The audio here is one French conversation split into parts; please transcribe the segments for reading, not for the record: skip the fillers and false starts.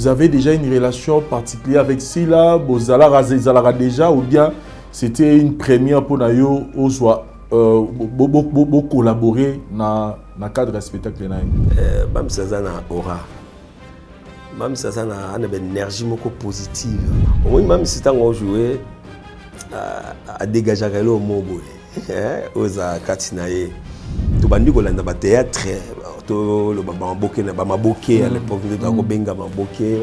vous avez déjà une relation particulière avec Sila, vous avez déjà, ou bien c'était une première pour Nayo, ou soit collaborer dans le cadre du spectacle? Même ça a aura. Même ça a une énergie positive. Oui, même si tu as joué à dégager le mot, aux Katinaye, tu as dit que le théâtre, le Bamboké, à l'époque, tu as Benga Bamboké,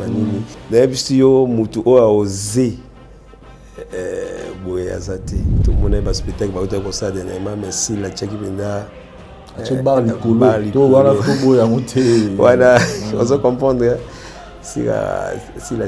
tu as osé. Tout le monde a spectacle, mais si la tchèque voilà, on se comprendre. Si la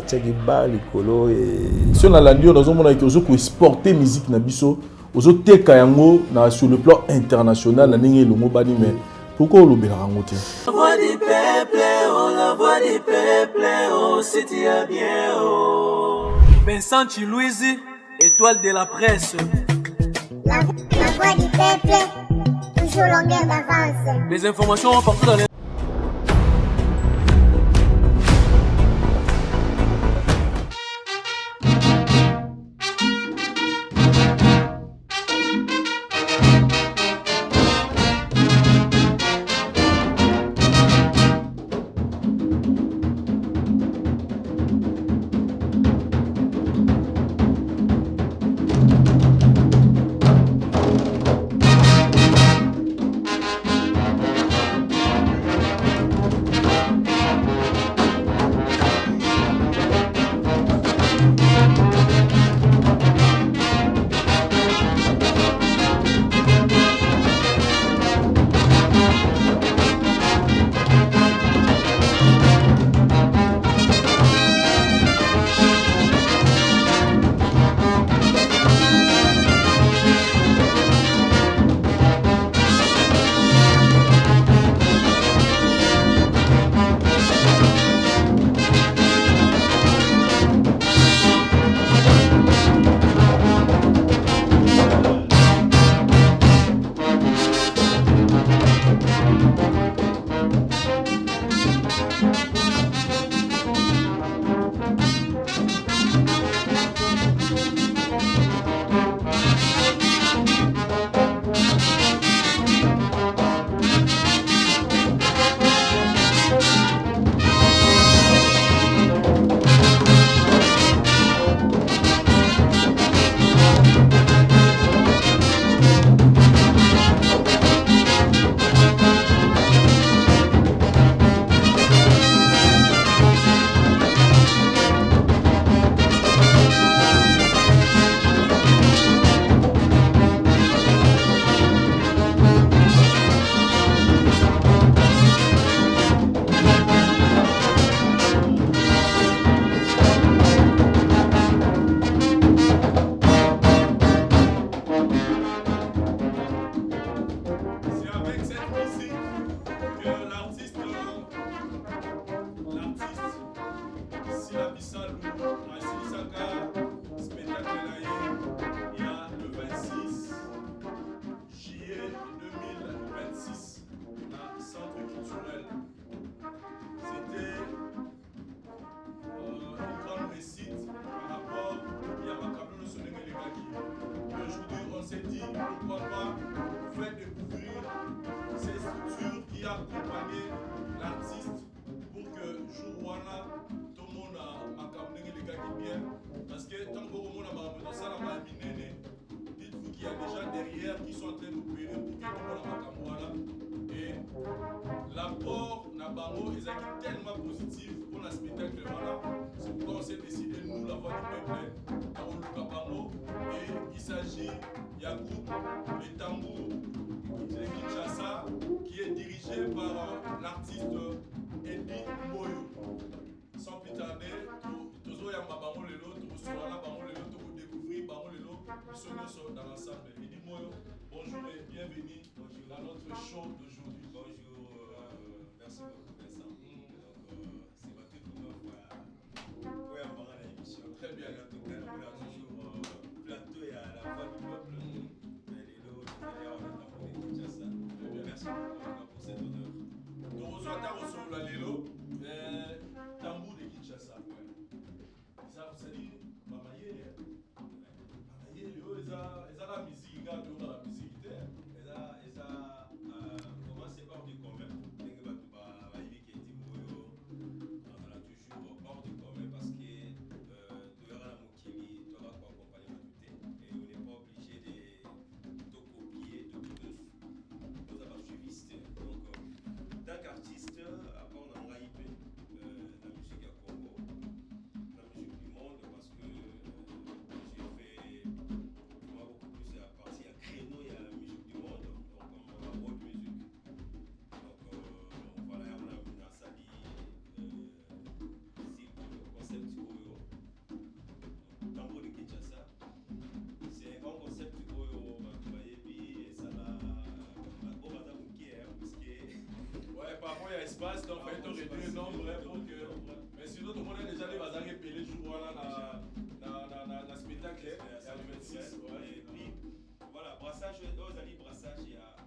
tchèque bar likolo et si on a la nous avons exporter musique na biso ozo teka yango na sur le plan international na ningi longo bani mais pourquoi on l'obéra en côté? La voix du peuple, oh la voix du peuple, oh c'était bien oh. Vincent Chilouizi, étoile de la presse. La voix du peuple, toujours longueur d'avance. Les informations partout dans les qui sont en train d'opérer pour que tout le monde et l'apport n'a est tellement positif pour le spectacle. C'est pourquoi on s'est décidé, nous, la voix du peuple, et il s'agit d'un groupe, les tambours de Kinshasa, qui est dirigé par l'artiste Eddie Moyo. Sans plus tarder, tous les gens qui découvrir dans l'ensemble. Eddie Moyo, bonjour et bienvenue dans notre show d'aujourd'hui. Bonjour, merci beaucoup Vincent. C'est ma toute première fois à l'émission. Très bien. En tout cas, on a toujours plateau et à la voix du peuple. Mais les lots, on est en train de Kinshasa. Merci beaucoup pour cet honneur. Nous reçoit la Lelo, tambour de Kinshasa. espace, donc il faut réduire le nombre pour que. Mais sinon, tout le monde a déjà les bazars épelés, je vois là, dans le spectacle, il y a le 26. Et puis, voilà, brassage, aux alliés brassage, il y a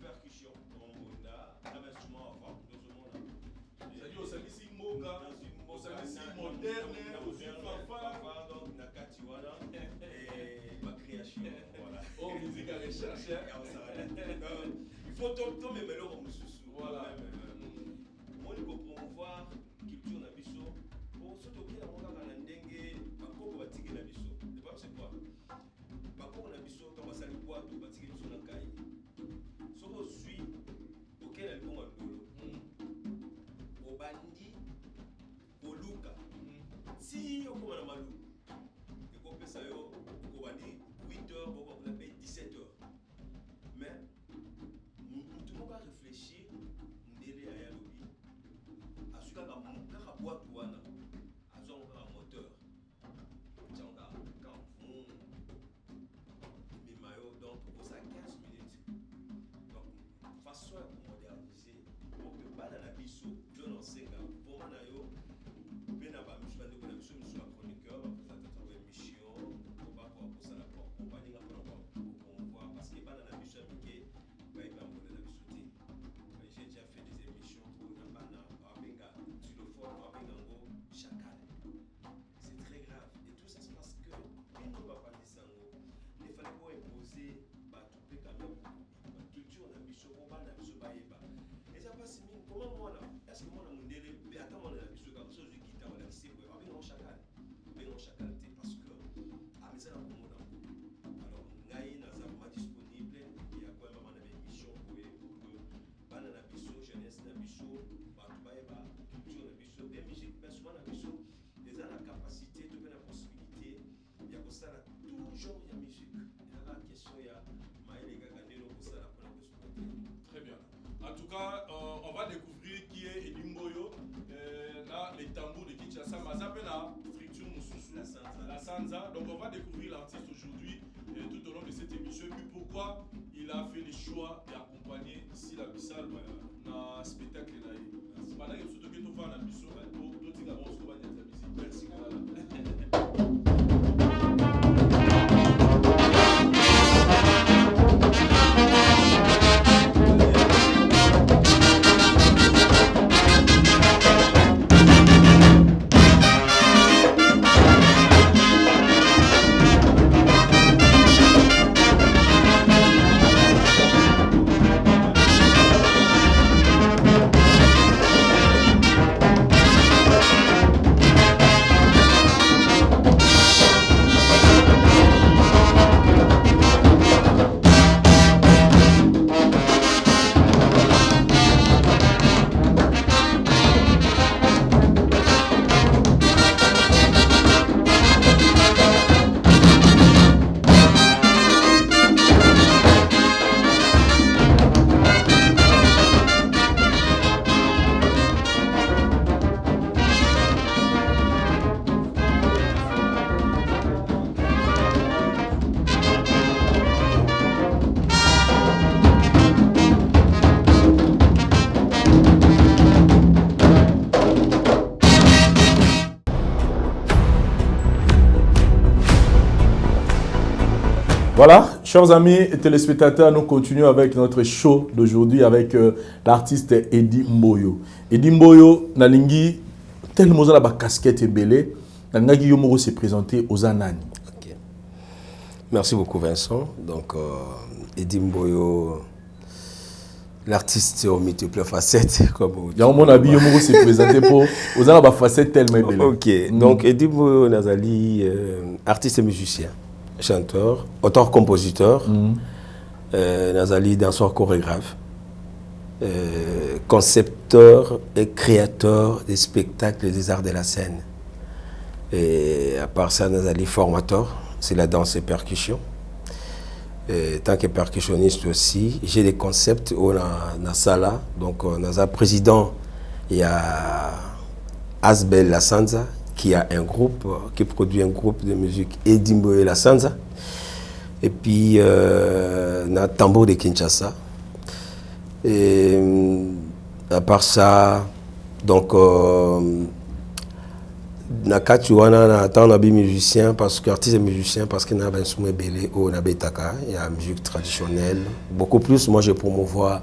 percussion, trombone, un instrument avant, dans ce monde-là. C'est-à-dire, au service Moga, au service moderne, au service fanfare. Donc, Nakati, voilà, et ma création, voilà. Oh, musique à recherche. Il faut tout le même mélange au sous. Voilà. Moi, il faut promouvoir culture na biso. Pour ceux qui ont un dengue, bakoko batiki na biso. Le problème c'est quoi? Bakoko na biso, quand on sali quoi, tout batiki biso na kai. Ce qu'on suit, auquel elle bon andolo. Au bandi, au luka. Si on commence à malou, et qu'on fait ça yo, au bandi 8h, on va payer 17h. Mais tout le monde va réfléchir. Ndele ya lobby. Asuka ka boîte wana. Azonga ka moteur. Tchanga ka fond. Mais mayo donc pour ça 15 minutes. Donc façon à moderniser pour que bana na biso John Osenga pour na yo bena ba musba de na biso musba chroniqueur ba présentateur de émission pour ba pour ça la compagnie la pour voir parce que bana na biso amike ba ba mo na biso te. J'ai déjà fait des émissions pour Nabana, Abenga, Tulophone, Abengango, Chacal. C'est très grave. Et tout ça se passe que, il ne va pas dire ça. Il fallait pas imposer, tout peut quand même, la culture, la bicho, on va la bicho, et ça passe, comment moi là, est-ce que moi, mon délai, mais attends, moi, la bicho, comme ça, je quitte, on a dit, Abengango, Chacal. Abengango, Chacal, parce que, à mes amis, on a alors, Naï, n'a pas disponible, il y a quand même une émission pour bana na biso jeunesse na biso bato bayeba culture na biso et musique mais souvent na biso eza na capacité to pe na possibilité ya kosala tout genre ya musique eza la question ya maele kaka ndelo kosala mpona koexploiter. Très bien. En tout cas, on va découvrir qui est Eddie Mboyo. Là, les tambours de Kinshasa, Mazapena, structure Moussousou, la Sanza. Donc, on va découvrir l'artiste aujourd'hui tout au long de cette émission. Et puis, pourquoi il a fait le choix d'accompagner ici la Bissal dans le spectacle. Pendant que tout le monde va dans la mission, d'autres qui vont se voir dans la musique. Merci. Voilà, chers amis et téléspectateurs, nous continuons avec notre show d'aujourd'hui avec l'artiste Eddie Mboyo. Eddie Mboyo, Nalingi, tellement la casquette est belle, Nalingi Yomoro s'est présenté aux Anani. Okay. Merci beaucoup Vincent. Donc, Eddie Mboyo, l'artiste aux multiples facettes. Il y a un mon avis, Yomoro s'est présenté pour aux Anani facettes tellement belle. Ok, donc Eddie Mboyo, Nazali, artiste et musicien. Chanteur, auteur-compositeur, Nazali danseur chorégraphe, concepteur et créateur des spectacles et des arts de la scène. Et à part ça, Nazali formateur, c'est la danse et percussion. Et tant que percussionniste aussi, j'ai des concepts au Nasala, donc Naza président, il y a Asbel La Sanza, qui a un groupe, qui produit un groupe de musique Eddie Mboyo La Sanza. Et puis, na Tambour de Kinshasa. Et À part ça, donc nakati wana na tant na musicien parce que artiste et musicien parce que na ba instrument belé au na betaka, il y a la musique traditionnelle. Beaucoup plus moi je promouvoir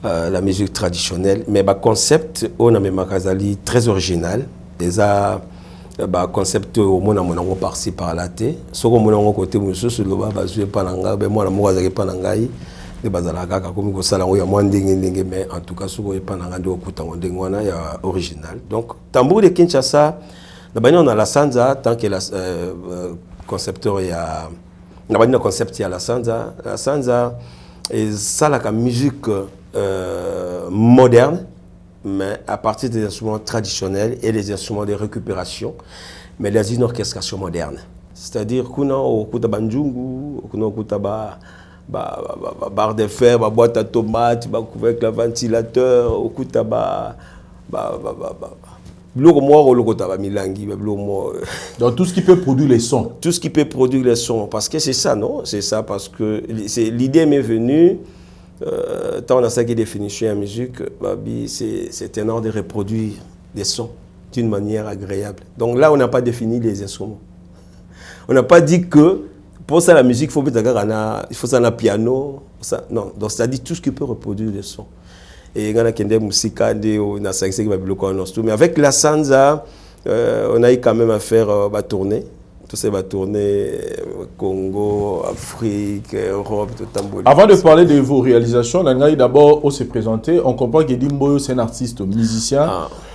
la musique traditionnelle, mais bah concept on a même makazali très original. Déjà bah concept au moins on par-ci par-là té. Ce qu'on mon côté monsieur sur le bas basé pas nanga, ben moi la moi pas nangai. De bazalaka comme ko sala ya moi ndenge mais en tout cas ce qu'on pas nanga de okuta ndenge wana ya original. Donc tambour de Kinshasa on a la Sanza tant que la concepteur il y a na concept il y a la Sanza et ça la musique moderne mais à partir des instruments traditionnels et les instruments de récupération mais les une orchestration moderne, c'est-à-dire qu'on a okuta banjungu qu'on a okuta barre de fer, boîte à tomates, couvercle à ventilateur, okuta donc tout ce qui peut produire les sons. Tout ce qui peut produire les sons, parce que c'est ça, non? C'est ça, parce que l'idée m'est venue, tant on a ça qui définition en musique, c'est un ordre de reproduire des sons d'une manière agréable. Donc là, on n'a pas défini les instruments. On n'a pas dit que pour ça la musique, il faut ça un piano. Ça, non, donc c'est-à-dire tout ce qui peut reproduire des sons. Et il y a des musiques, mais avec la Sanza, on a eu quand même à faire tourner. Tout ça va tourner Congo, Afrique, Europe, tout le temps. Avant de parler de vos réalisations, d'abord, on s'est présenté. On comprend que Dimboyo, c'est un artiste musicien,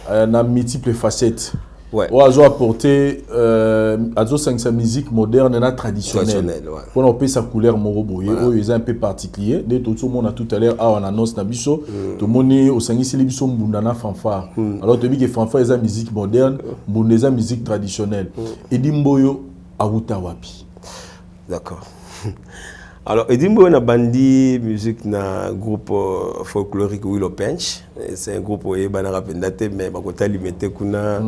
a multiples facettes. Ouais. On a apporté sa musique moderne et traditionnelle. Ouais. Pour on peut sa couleur moroboye, est un peu particulier. Tout le monde a tout à l'heure on annonce na biso, tout le monde au sangi c'est biso mbundana fanfare. Alors tu dis que fanfare est une musique moderne, mbundana est une musique traditionnelle. Et Dimboyo a wapi. D'accord. Alors, Edimbo na bandi musique na groupe folklorique Willow Pench. C'est un groupe où il y a mais bakota limité kuna.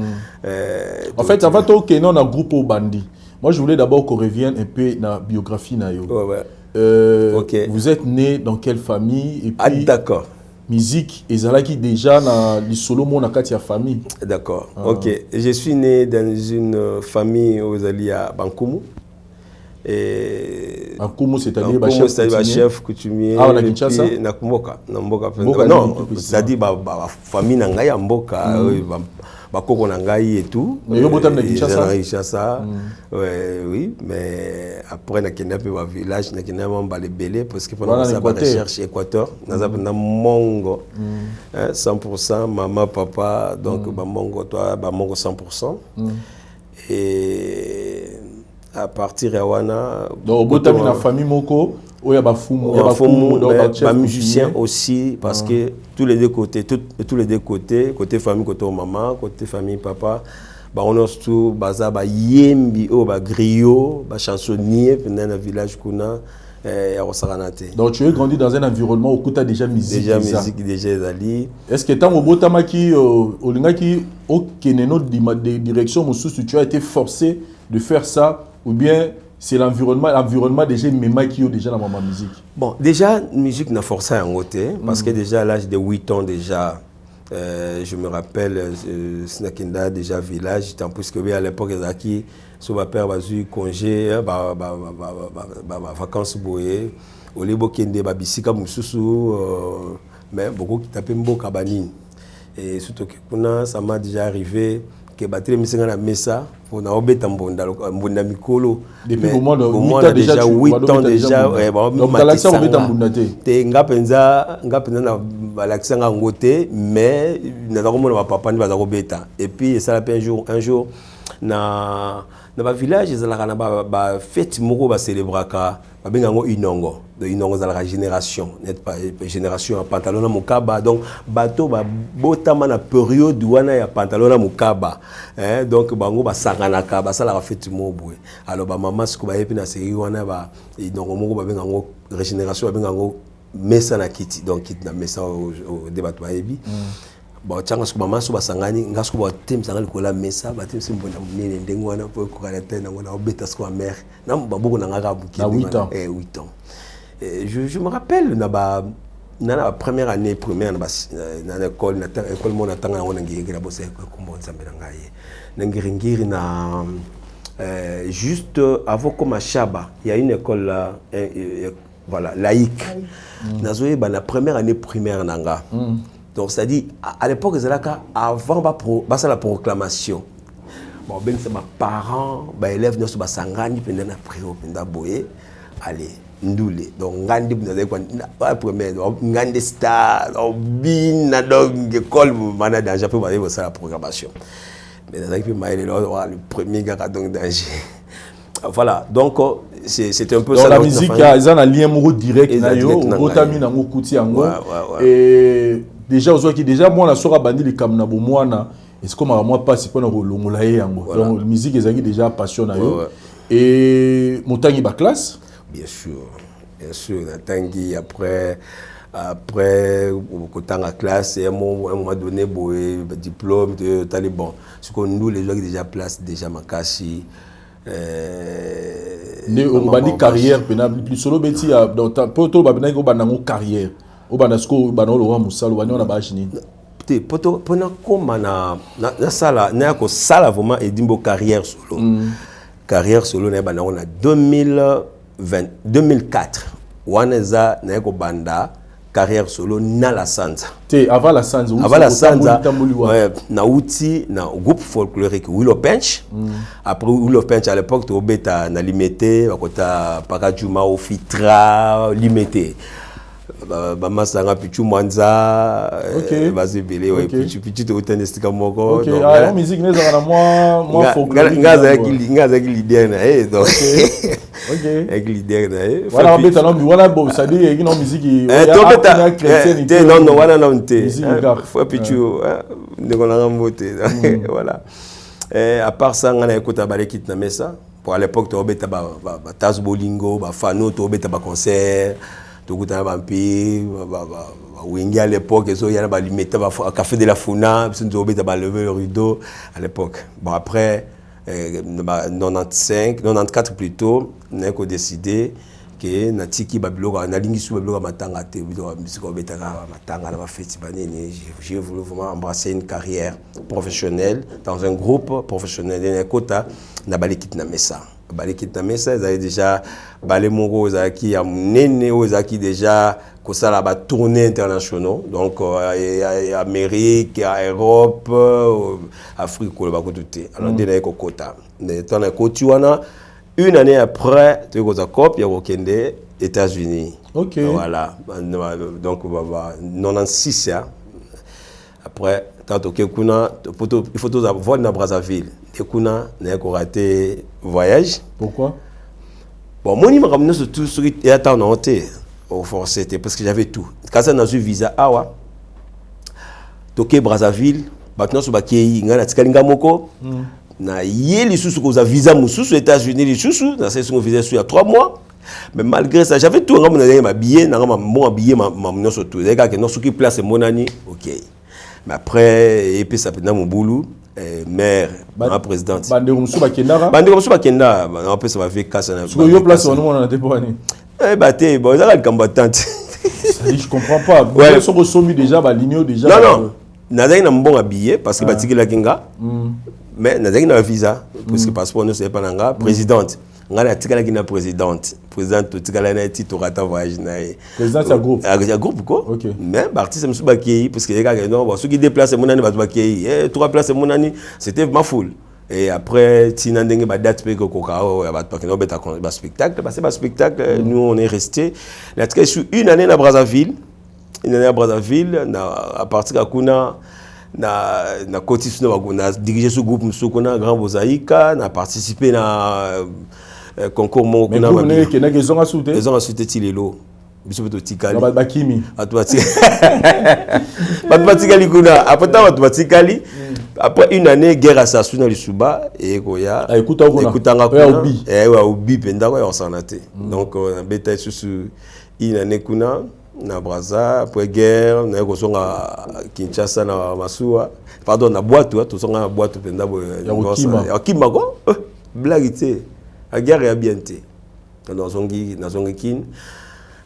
En fait, avant tout que non un groupe au bandi. Moi, je voulais d'abord qu'on revienne un peu na biographie na yo. Okay. Vous êtes né dans quelle famille et puis d'accord. Musique et zalaki déjà na li solo mon akatia famille. D'accord. OK. Je suis né dans une famille aux alliés à Bankumu. Et Bankumu c'est-à-dire chef coutumier na Kinshasa na Mboka non c'est-à-dire famille na ngai ya Mboka bakoko na ngai et tout mais yo botam na Kinshasa oui mais après na kenda pe ba village na kenda mamba le belé parce que pendant ça ba recherche Équateur na mongo 100% maman papa donc ba mongo toi ba mongo 100% et à partir de Wana, donc au bout la famille moko, où il y a ba fumu, ba musicien aussi parce que tous les deux côtés, côté famille, côté maman, côté famille papa, ba on a tout baza ba yembi o ba griot, ba chansonnier pendant le village kuna à Rosaranate. Donc tu es grandi dans un environnement où tu as déjà musique déjà Zali. Est-ce que tant au botama qui au lingaki au keneno de direction tu as été forcé de faire ça ou bien c'est l'environnement déjà même qui est déjà dans ma musique? Bon, déjà musique n'a forcé en côté parce que déjà à l'âge de 8 ans déjà je me rappelle Snakinda déjà village tant plus que à l'époque Zaki sur ma père eu congé vacances boyé au libo kende ba bisika mususu mais beaucoup qui tapé mboka banine et surtout que ça m'a déjà arrivé que battre misinga na mesa on a obeta mbonda mikolo depuis au moins déjà 8 ans déjà donc galaxia obeta mbonda te ngapenza na galaxia ngote mais na komona ba papa ni baza kobeta et puis ça la un jour na ba village ezalaka na ba fête moko ba célébraka ba bengango inongo de inongo za la génération n'est pas génération en pantalon na mukaba donc bato ba botama na période wana ya pantalon na mukaba donc bango ba sanganaka ba sala fête mobwe alors ba mama siko ba yepi na série wana ba inongo moko ba bengango régénération ba bengango mesa na kiti donc kiti na mesa au débat ba yebi bon tanga siko mama so basangani ngasko ba tem sangani ko la mesa ba tem simbona munene ndengo wana po ko kala tena ngona obeta siko mère na baboko na ngaka buki 8 ans 8 ans. Je me rappelle na ba dans la première année primaire dans l'école mon attend on ngiri la bosse comme on s'appelle ngiri na juste avant comme à Chaba il y a une école là voilà laïque nazoé la première année primaire nanga donc ça dit à l'époque avant la proclamation bon ben c'est ma parents élèves ne sont pas sangani pendant la prière pendant boyer allez ndule donc ngandi bnaze kwa premier ngandi star bina donc école mana danger pour aller ça la programmation mais dans puis maïle le premier gars donc danger voilà donc c'était un peu donc ça la musique ils ont un lien direct na yo otami na ngokuti yango et déjà aux qui déjà moi la sora bandi les kamna bo mwana est-ce que moi pas c'est pas na longola yango donc la musique ils ont déjà passion na yo et montagne ba classe. Bien sûr, Tanguy, après au temps en classe, et à un moment donné, diplôme de Taliban. Ce qu'on nous, les gens qui déjà place, déjà Makashi. On dit carrière, plus solo, bêtis, dans ta poto, on a carrière. On a sco, on a le Moussal, on a la Bachini. Poto, comme na sala, na ko sala vraiment et dimbo carrière solo. Carrière solo, on a 2004 waneza na ko banda carrière solo na la Sanza avant la Sanza na outil na groupe folklorique Willow Pench après Willow Pench à l'époque to beta na limité bakota pakajuma ofitra limité bamasanga pichu mwanza bazibele ouais pichu to utendestika moko donc la musique neza na moi folklorique ngaza ki leader na donc avec l'idée voilà beta non voilà bon ça dit une musique non voilà non té faut pichu ndeko na mbote voilà à part ça on a écouté balekit na mesa pour à l'époque to beta ba tas bolingo ba fano to beta ba concert to kuta ba mpi ba wingi à l'époque et so il y a ba limité ba café de la Funa to beta ba lever le rideau à l'époque bon après 94 plutôt n'a qu'à décider que natiki babilo na lingisu babilo matanga te musique obetaka matanga na ba festival j'ai voulu vraiment embrasser une carrière professionnelle dans un groupe professionnel na kota na balekit na mesa ils avaient déjà balé mongo zaki ya nene ozaki déjà ko sala ba tournée internationale donc Amérique, Europe, Afrique ko ba ko tout alors dès ko kota dans la kotiwana une année après tu ko za cop ya okende États-Unis. OK. Voilà donc 96 ya après tant que kuna il faut tout avoir na Brazzaville et kuna na ko raté voyage. Pourquoi? Bon moi ni me ramener surtout sur et attends on était au forcé parce que j'avais tout quand ça n'a eu visa awa toke Brazzaville maintenant sur bakei ngana tikalinga moko na yeli susu ko za visa mususu États-Unis les susu na c'est son visa sur il y a 3 mois mais malgré ça j'avais tout ngam na ma billet na mon billet ma mon surtout les gars que non ce qui place mon année OK mais après et puis ça peut dans mon boulot maire ma présidente bande musu bakenda on peut ça va faire casse na yo place on a déployé baté bon ça la combattante je comprends pas ils sont ressommés déjà ba ligne déjà non nazaki na bon habillé parce que batiki la kinga mais nazaki na visa parce que passeport ne c'est pas nanga présidente ngala tikala kina présidente tikala na titre rata voyage na présidente ya groupe quoi mais artiste monsieur bakei parce que les gars non ceux qui déplacent mon année bakei 3 places mon année c'était ma foule et après tina ndenge ba date pe ko ka ba pakino beta ba spectacle parce que spectacle nous on est resté la tika sur une année à Brazzaville à partir de kuna na cotisé na diriger ce groupe musukuna grand bozaïka na participer na concours mon kuna mais que na gezon a souté ils ont souté tilelo biso to tikali ba kimi batikali kuna après batikali après une année guerre assassinée na Lisuba et koya écoutanga kuna obi penda ko sanate donc beta sur une année kuna na Brazza après guerre na ko songa Kinshasa na Masuwa pardon na boîte to songa boîte penda bo ya Kima ko blague té la guerre ya bien té na zongi kin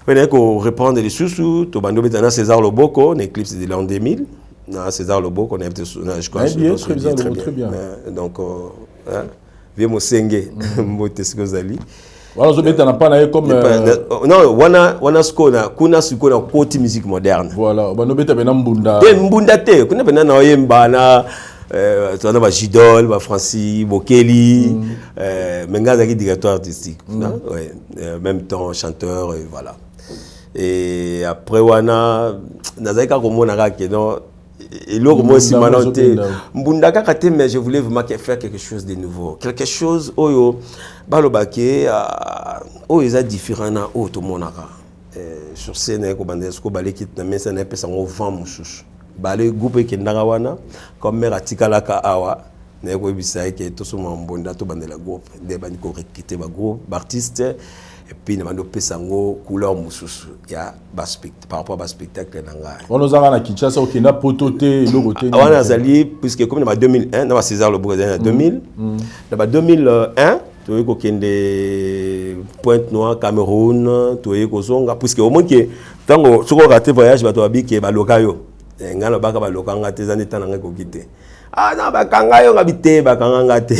On qu'on reprendre les sous-sous, tu vas César Loboko, un clip de l'an 2000. César Loboko, on a je crois. Très bien. Donc, viens mon senge, mon teskozali. Voilà, je vais t'en comme. Non, wana skona, kuna sikona côté musique moderne. Voilà, on va t'en mbunda. Mbunda te, kuna bena na oyemba na. Tu as ba Jidol, ba Francis, Bokeli, Menga zaki directeur artistique, ouais, même temps chanteur, et voilà. Et après wana nazaka komona ka non et l'autre moi aussi manante mbunda ka kate mais je voulais vraiment faire quelque chose de nouveau, quelque chose oyo balobake oyo eza différent na o to monaka sur scène ko bandesko baleki na mesa na pesa ngo vent mususu balé groupe qui ndanga wana comme mère atikalaka awa na ko bisai ke to so mbunda to bandela groupe de bani ko recruter ba groupe d'artistes et puis na pesa ngo couleur mususu ya par rapport à spectacle nanga on nous a na Kinshasa au kina pototé logoté wana zali puisque comme na 2001 na César le Brésilien 2000 na 2001 tu ko kende Pointe-Noire Cameroun tu ko zonga puisque au moins que tango soko raté voyage ba to abike ba lokayo ngalo baka ba lokanga te zani tananga ko kité na bakanga yo ngabite bakanga te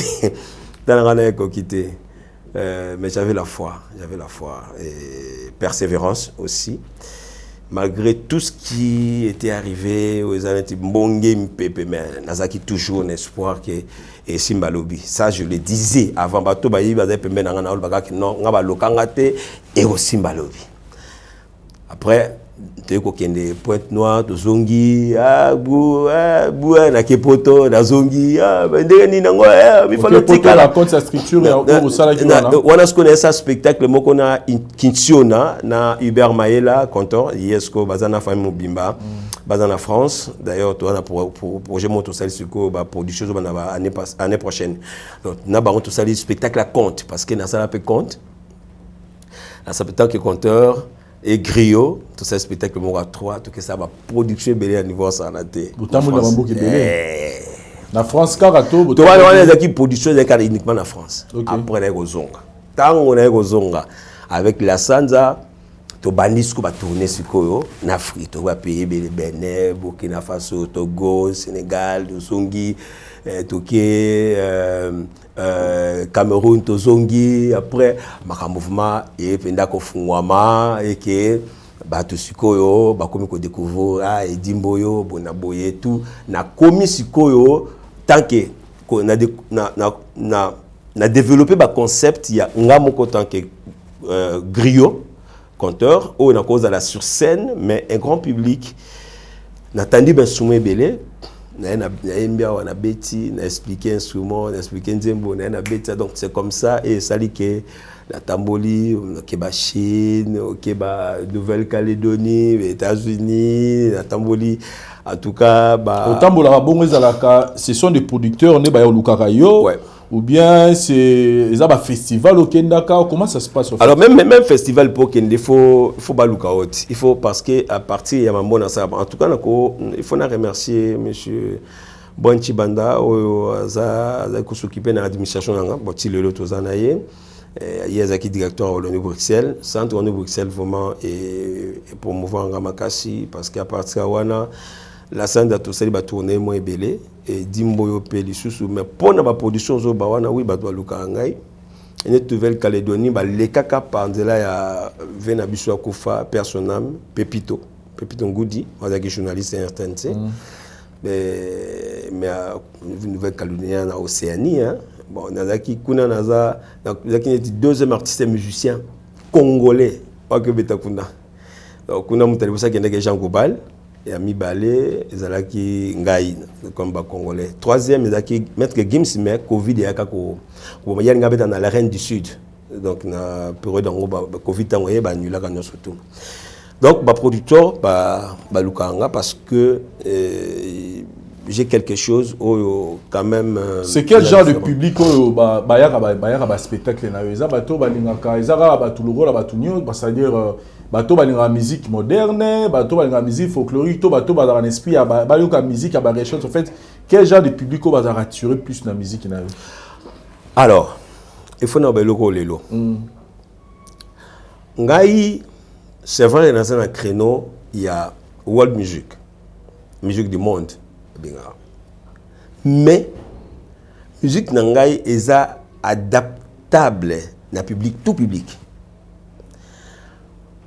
tananga na ko kité. Mais j'avais la foi et persévérance aussi. Malgré tout ce qui était arrivé aux années Mbonge Mpepe, mais Nazaki toujours un espoir que et Simbalobi. Ça je le disais avant bato ba yiba za pembe na ngana olbaka non ngaba lokanga te et au Simbalobi. Après tu ko kende Pointe-Noire to zongi na kepoto na zongi ndenge ni nango mi falo tika la compte sa structure au sala qui wana skona sa spectacle moko na Kinshona na Hubert Maela conteur yesko bazana famille mobimba bazana France d'ailleurs toi na projet moto sali siko ba production ba année prochaine donc na ba to sali spectacle à compte parce que na sala pe compte na spectacle conteur et griot tout ça spectacle mon 3 tout que ça va production belé à niveau sanaté na France karato to va les équipes production des cas uniquement en France après les kozonga tant on est kozonga avec la Sanza to bandisco ba tourner sikoyo na Afrique to va payer Bénin Burkina Faso Togo Sénégal Zongi toké Cameroun tozongi après maka mouvement et penda ko fungwama et que bato sikoyo bakomi ko découvrir edimboyo bonaboye tout na komi sikoyo tant que na développer ba concept ya ngamoko tant que griot conteur ou na cause à la sur scène mais un grand public n'attendit ben soumé belé na beti na expliquer instrument na expliquer nzembo na beti donc c'est comme ça et sali que la tamboli keba Chine keba Nouvelle-Calédonie États-Unis la tamboli en tout cas ba tambola bongo ezalaka ce sont des producteurs ne ba lukaka yo ouais. Ou bien c'est ça ba festival au Kendaka comment ça se passe alors même festival pour Kende il faut baluka haute il faut parce que à partir ya mambona ça en tout cas il faut na remercier monsieur Bonchi Banda za s'occuper de l'administration nanga boti lelo tozana ye yezaki directeur au l'ONU Bruxelles centre ONU Bruxelles vraiment et promouvoir ngamakasi parce qu'à partir wana la scène de tout ça va tourner moins belé et dimboyo peli sous mais pour na ba production zo ba wana oui ba doit luka ngai une Nouvelle-Calédonie ba lekaka pandela ya vena biso akufa personam Pepito Ngudi wazaki journaliste RTNC mais Nouvelle-Calédonie na Océanie hein bon nazaki kuna naza nazaki neti deuxième artiste musicien congolais ok betakunda donc kuna mutalibusa kendeke Jean Goubal et ami balé ezalaki ngai comme ba congolais troisième ezalaki maître Gims mais covid ya kako ko yali ngabeta na la Reine du Sud donc na période ngo ba covid tango ye ba nula ka nyonso tout donc ba producteur ba lukanga parce que j'ai quelque chose quand même c'est quel genre de public bayaka ba spectacle na eza bato balingaka ezaka bato lokola bato nyo c'est-à-dire bato balinga musique moderne bato balinga musique folklorique to bato bazaka un esprit bayoka musique ya ba recherche en fait quel genre de public bazaka attirer plus na musique na yo alors il faut na ba loko lelo ngai c'est vrai, dans un créneau, il y a world music, musique du monde. Mais, musique nangai est adaptable dans public, tout public.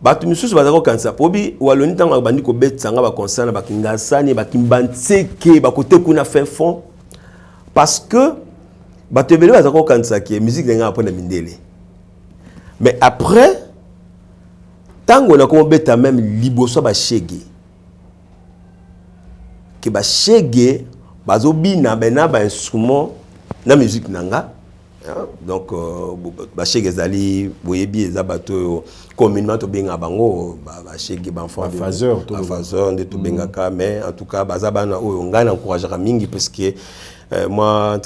Batu misusu bazako kansa pobi waloni tanga bandi ko betsanga ba konsana ba kingasani ba kimbantseke ba kote kuna fin fond parce que batu bele bazako kansa ki musique nga apona mindele. Mais après tango na ko beta même liboso ba shege ke ba shege bazobina bena ba instrument na musique nanga. Donc bashege ezali boyebi eza bato communément to benga bango bashege banfant de phaseur de to bengaka mais en tout cas bazabana oyo ngana encourager mingi parce que moi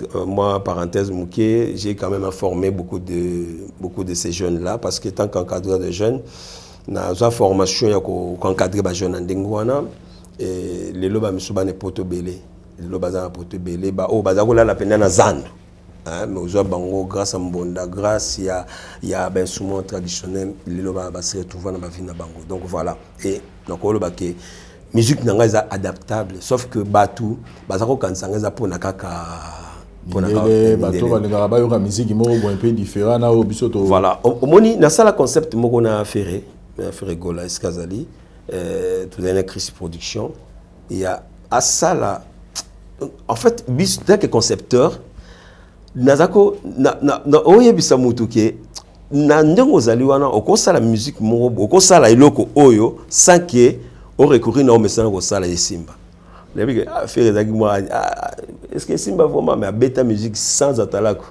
parenthèse muké j'ai quand même informé beaucoup de ces jeunes là parce que tant qu'encadreur de jeunes na za formation ya ko encadrer ba jeunes ndengwana et les loba misuba ne poto belé les loba za poto belé ba o bazako la pena na zando. Mais aujourd'hui, grâce à Mbonda, grâce il y a un instrument traditionnel, les loba se retrouvent dans la vie de Bango. Donc voilà. Et donc on voit que la musique n'est adaptable, sauf que Batu, Bazako Kansanga est pour Nakaka. La musique est un peu différente. Voilà. Au moni, dans ça, le concept qu'on a fait, Gola Eskazali, tout dans la crise production, il y a à ça là. En fait, dès que concepteur, nazako na oyebisa mutu ke na ndenge ozali wana okosala musique moko okosala iloko oyo sans que o recourir na omesana kosala esimba lebi ke faire ezaki moi est-ce que simba vraiment mais beta musique sans atalako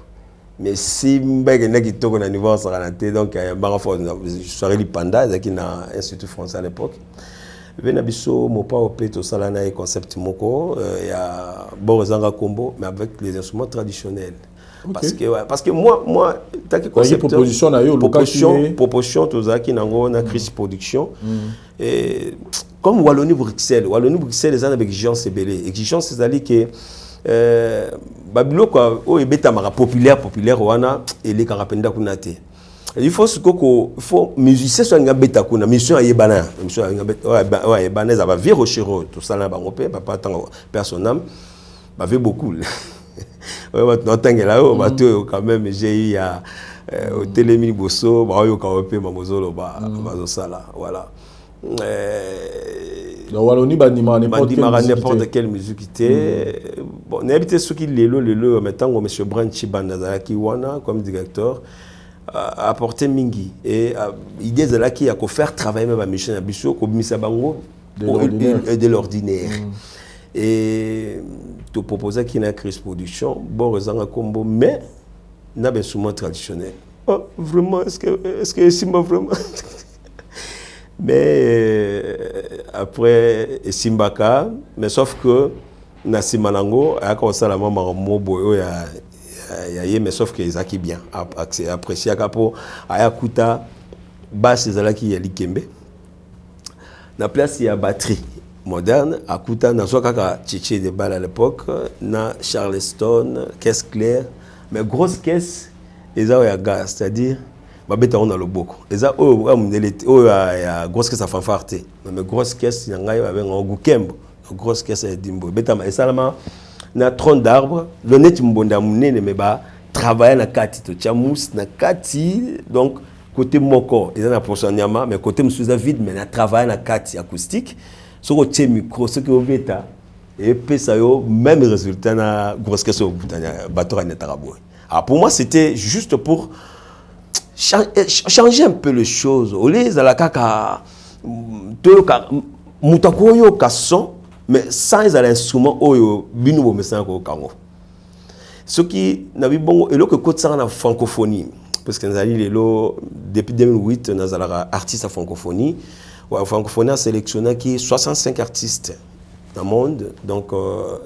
mais simba ke ndaki toko na niveau saranate donc banga fo soirée li panda ezaki na institut français à l'époque vena biso mopa opeto sala na concept moko ya borozanga combo mais avec les instruments traditionnels. Okay. Parce que moi t'as que concepteur proposition tous qui nango na crise production et comme Wallonie-Bruxelles les gens avec exigence c'est à dire que babilo quoi o ebeta mara populaire wana et les carapenda kunate il faut musicien soit nga beta kuna mission ayebana mission nga beta ouais bana za ba viro chiro tout ça là bango pe papa tango personnam ba fait beaucoup. Ouais, quand même j'ai eu au télémini bosso bah yo kaopé mamozolo ba bazosala voilà donc Wallonie bandima n'importe quelle musique était bon n'habité ceux qui lelo maintenant monsieur Branchi Bandazala qui wana comme directeur a apporté mingi et idée de là qui a ko faire travailler même mission biso ko bimisa bango de l'ordinaire. Et te proposer qu'il y ait une crise production, bon, raison combo, mais n'a pas souvent traditionnel. Oh, vraiment, est-ce que Simba vraiment? Mais après Simbaka, mais sauf que na Simanango, à cause de la maman mobo, mais sauf que ils acquis bien, apprécié à capo, à Yakuta, basse les alaki yali kembe. Na place il y a batterie. Moderne, à Kuta, na Kaka Tchétché de Bal à l'époque, na Charleston, caisse claire, mais grosse caisse, ils ont un gaz, c'est-à-dire, babeta on a le beaucoup. Ils ont grosse caisse à fanfarte, mais grosse caisse, il y a un goukembo, grosse caisse à dimbo. Beta, et ça, na tronc d'arbre, le net mbonda mouné, mais bah, travailler na kati, to tchamous, na kati, donc, côté moko, ils ont un portion nyama, mais côté msouza vide, mais na travailler na kati acoustique. Ce que tu micro, ce que vous faites, et puis ça yo même résultat na grosse question bateau à Netaraboué. Alors pour moi c'était juste pour changer un peu les choses. Au lieu de la kaka mutakoyo kasson mais sans l'instrument oyo binu bo message ko kango. Ce qui n'a vu bon et le que côté ça na francophonie parce que nous allons lelo depuis 2008 nous allons artiste à francophonie. Ouais, francophonie a sélectionné qui 65 artistes dans le monde. Donc,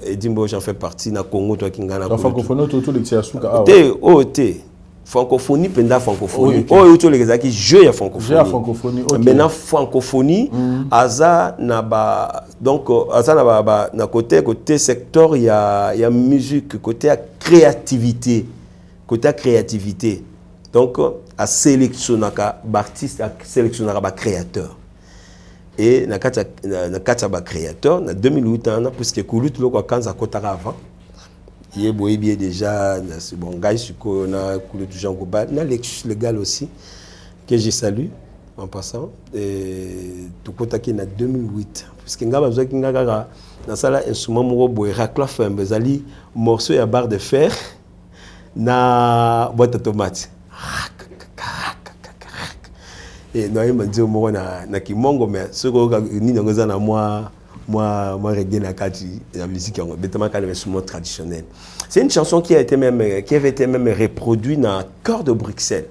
Edimbo, j'en fais partie. Na Congo, toi qui ngana. Francophonie, tout le tiasuka. Francophonie, penda francophonie. Oh, tout les qui jeu ya francophonie. Maintenant francophonie, aza na ba donc aza na côté secteur il y a musique, côté créativité. Donc à sélectionner artiste, à sélectionner ba créateur. et na kata ba créateur na 2008 ans puisque Kulu tout le kanza kotaka avant il est déjà c'est bon gars suko na Kulu du Jean Goba na Lexus légal aussi que je salue en passant et tout kotaki na 2008 puisque ngaba zo kinga kaka na sala instrument moko boy raclaf mbezali morceau ya barre de fer na boîte automate et nous avons dit que na kimongo mais ce que ni ngoza na moi reggae na kati la musique bêtement quand même instrument traditionnel. C'est une chanson qui avait été même reproduite dans Cœur de Bruxelles.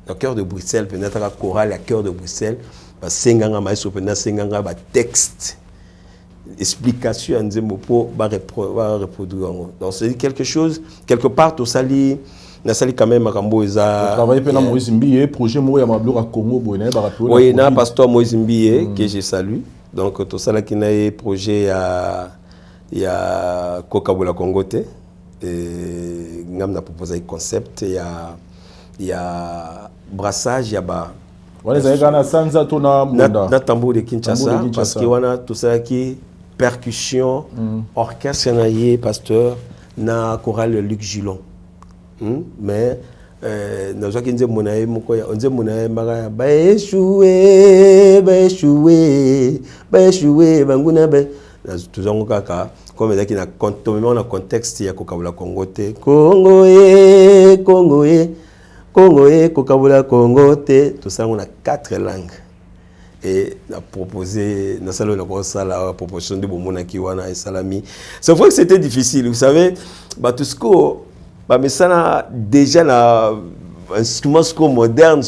Dans Cœur de Bruxelles peut-être la chorale à Cœur de Bruxelles parce senganga maestro peut-être senganga ba texte explication en disant pour va reproduire. Donc c'est quelque chose quelque part tout ça li na sali quand même makambo eza travailler pe na Moïse Mbiye projet mo ya mablo ka Congo boné ba rappeler oui na pasteur Moïse Mbiye que je salue donc tout ça là qui na projet ya Kokabula Congo te et ngam na proposer concept ya brassage ya ba wala za na sanza to na munda na tambour de Kinshasa parce que wana tout ça qui percussion orchestre na yé pasteur na chorale Luc Gillon. Mais nous avons dit comme dans le contexte il y a Congo tout ça on a 4 langues et on a proposé la proposition de Bomona Kiwana et Salami. C'est vrai que c'était difficile, vous savez, Batusco mais ça déjà un instrument moderne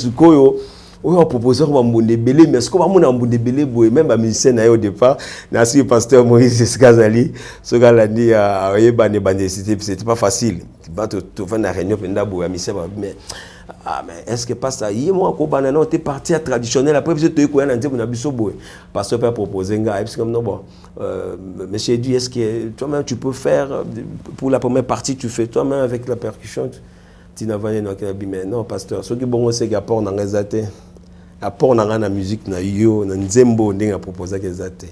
on a proposé un Mbundebele mais ce qu'on va mon Mbundebele même un musicien au départ nasi pasteur Moïse Skazali ce gars là dit c'était pas facile tu vas na réunion penda boy mais est-ce que pas ça hier moi ko banana on était parti à traditionnel après tu te koya na nzembo na biso boy pasteur peut proposer nga et puis comme non bon monsieur dit est-ce que toi-même tu peux faire pour la première partie tu fais toi-même avec la percussion tu n'as pas mais non pasteur ce qui bon c'est apport na ngazate apport na musique na yo na nzembo ndinga proposer que zate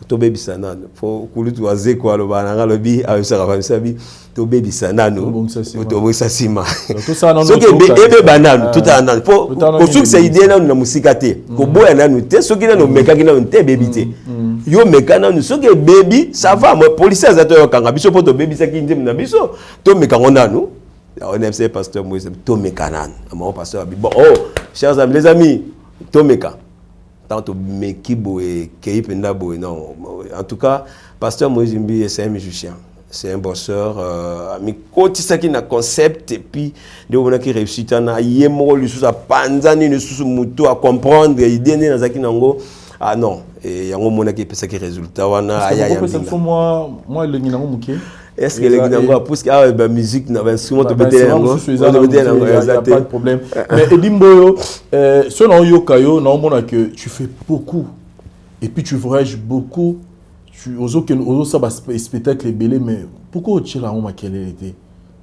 to baby sana faut kulutu waze kwa lo bananga lobi ayosaka famsabi to baby sana no to bongisa sima tout ça non so que ebe banano tout en faut ko succès idée na na musika te ko boya na nu te so ki na no meka ki na te baby te yo meka na nu so que baby ça va moi policier azato yo kanga biso po to baby sa ki nzem na biso to meka ngona nu on aime c'est pasteur Moïse to meka nan mon pasteur bon oh chers amis les amis to meka tant Mekibo et Keipenda Boy non en tout cas pasteur Moïse Mbiye c'est un musicien c'est un bosseur mais quand ça qui na concept et puis de on a qui réussit na yemo lui sous à panzani ne sous muto à comprendre idée na zaki nango ah non et yango mona qui pesa qui résultat wana aya ya moi le nginango muke est-ce que les Guinango parce que la musique n'a pas instrument de péter nango pas de problème mais Edimboyo selon Yokayo non mona que tu fais beaucoup et puis tu voyages beaucoup tu oses ça spectacle belé mais pourquoi tu là on m'a quelle était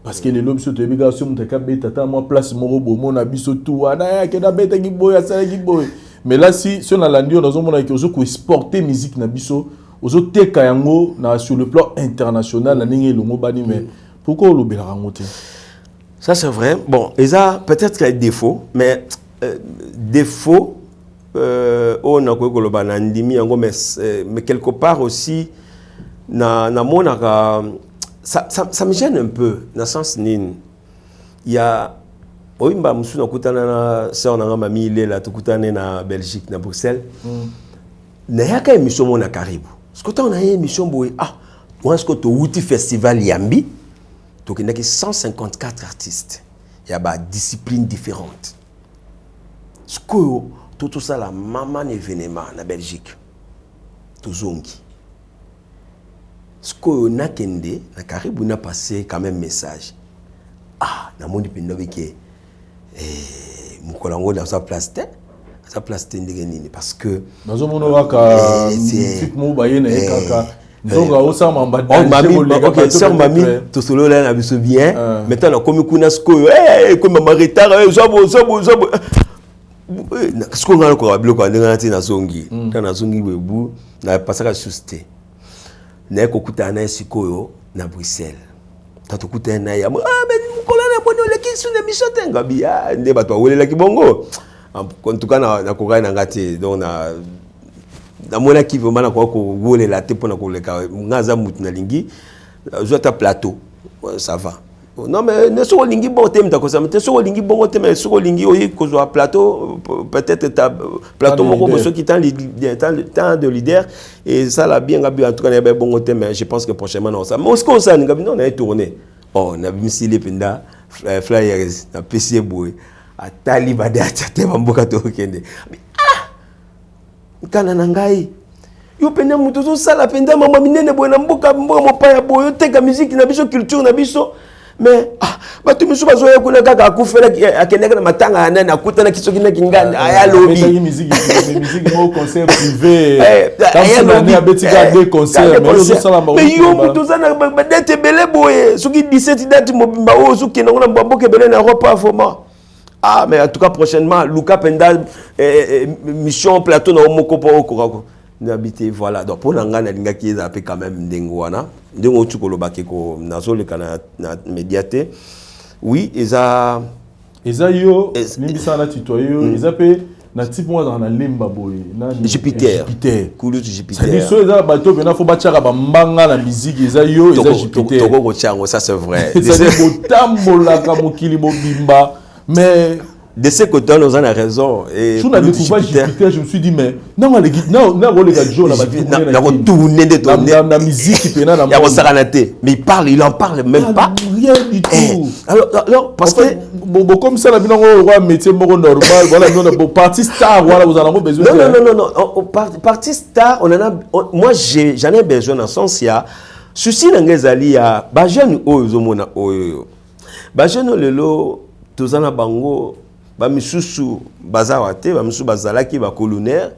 parce que les lobes sur te sur mon tata moi place moro bomo na biso tout ana ke na beta ki boy asala ki boy mais là si on a landio dans mona que ozo ko exporter musique na biso ozo teka yango na sur le plan international na ningi longo bani mais pourquoi lo bela rangote ça c'est vrai bon et ça peut-être qu'il y a des défauts mais défauts on a quoi ko bana ndimi yango mais quelque part aussi na monaka ça me gêne un peu dans le sens nin il y a oimba musuna kutana na sœur na mami ile la tukutane na Belgique na Bruxelles na yaka émission mona karibu ce que on a une émission boy ah on est-ce que to wuti festival yambi to kinaki 154 artistes il y a ba disciplines différentes ce que tout ça la maman événement na Belgique to zongi ce que na kende na karibu na passé quand même message ah na monde penda beke mukolango dans sa place ndenge nini parce que nazo mona ka musique mo baye na kaka nzoga osama mbadali OK sœur mami to solo là na biso bien maintenant na komi kuna skoyo comme mama retard zabo ce qu'on a encore bloqué on est na zongi na zongi webu na pasaka susté na kokuta na sikoyo na Bruxelles tatukuta na ya mais mukolana bono le kisu na misote ngabi ya nde bato welela kibongo en tout cas na kokai na ngati donc na mona ki vraiment na ko welela te pona ko leka ngaza mutu na lingi ta plateau ça va. Non mais ne so lingi bon thème ta cosa mais so lingi bon thème so lingi oyi ko zo plateau peut-être ta plateau moko ceux qui tant de leader et ça l'a bien gabi en tout cas il y a bon thème je pense que prochainement non ça mais ce qu'on ça ngabi non on a tourné oh na bimisi le penda flyers na PC boy atali bade atate bamboka to kende kana nangai yo penda mutu zo sala penda mama minene boy na mboka mopaya boy teka musique na biso culture na biso mais batu misu bazoya kuna kaka akufela akendeka na matanga anana akutana kisoki na kinganda aya lobby musique mo concert privé aya ni abetika des concerts mais yo sala ba mais yo mutu zana ba date belé boye soki 17 date mobimba o soki na ngona mbamboke belé na repas format mais en tout cas prochainement Luka Penda mission plateau na omoko po okoko n'habité voilà donc pour nanga na linga ki za pe quand même ndengwana ndengo tukolo bakeko nazo le kana na médiaté oui eza yo limbisa na titoyo eza pe na type moi dans na lemba boye na Jupiter kulu Jupiter ça biso eza bato bena fo bachaka ba mbanga na musique eza yo eza Jupiter toko ko chango ça c'est vrai c'est botambola ka mokili bobimba mais de ce côté nous en a raison et sur la découverte Jupiter je me suis dit mais non les gars Joe la musique pena na mais il en parle même pas rien du tout alors parce que bon comme ça la binango roi métier moko normal voilà non bon partie star voilà vous en avez besoin non partie star on en a moi j'en ai besoin dans sens il y a souci ngezali ya ba jeune oyo mona oyo ba jeune lelo tozana bango ba misusu bazawa te ba misusu bazalaki ba colonnaire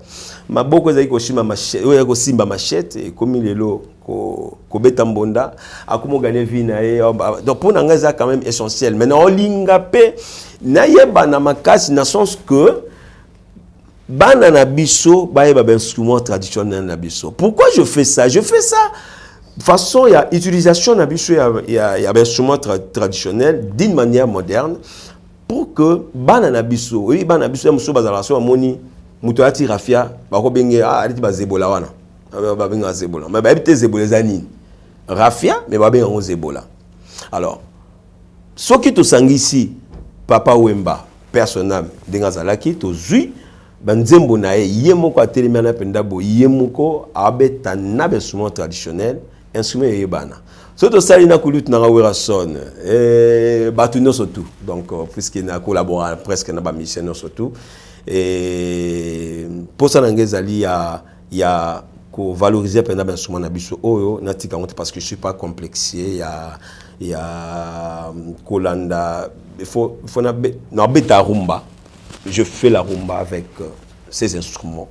maboko ezali ko shima machette oyo ko simba machette comme lelo ko beta mbonda akumo gagner vie na ye donc pour nanga ça quand même essentiel maintenant olinga pe na yeba na makasi na sens que bana na biso ba yeba ba instrument traditionnel na biso. Pourquoi je fais ça de façon il y a utilisation na biso il y a instrument traditionnel d'une manière moderne pour que bana na biso oui bana biso muso bazala so amoni muto ati rafia bako benge aliti bazebola wana ba benga zebola mais ba ebite zebola zani rafia mais ba benga on zebola. Alors ce qui to sangisi papa Wemba personnel denga zalaki to zui banzembo na ye moko atelemi na penda bo ye moko abeta na instrument traditionnel instrument yebana. Surtout ça, il y a un son batuno surtout. Donc, puisqu'il a collaboré presque dans la mission surtout. Et pour ça, il y a valoriser pendant l'instrument nabiso oyo natika parce que je suis pas complexifié. Il y a Kolanda. Il faut na beta rumba. Je fais la rumba avec ces instruments.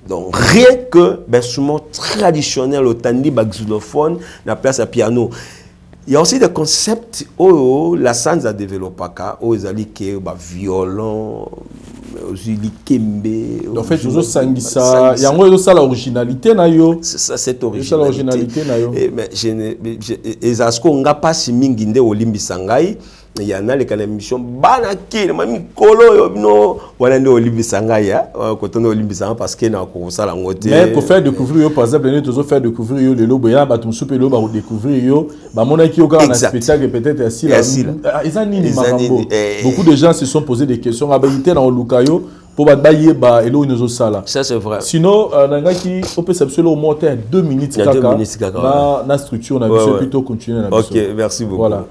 Donc rien que l'instrument traditionnel au tandi xylophone la place à piano. Il y a aussi des concepts la sans a développé aux alike violon aussi likembe. En fait toujours sangisa il y a un ça l'originalité na yo. Ça c'est originalité na yo. Mais je ezasko nga pas mingi nde olimbisa ngai. Il y en a les émissions banaki mami kolo yo no wala nde olimbisa ngai ya quand on olimbisa parce que na ko sala ngote. Mais pour faire découvrir yo par exemple nous toujours faire découvrir yo le lobo ya ba tumsu pe lo ba découvrir yo ba monaki yo ka na spectacle peut-être assis là. Beaucoup de gens se sont posé des questions habilité dans Lukayo pour ba yeba elo inozo sala. Ça c'est vrai. Sinon nangaki on peut s'absolument monter à 2 minutes kaka na structure on a besoin plutôt continuer na OK, merci beaucoup. Voilà.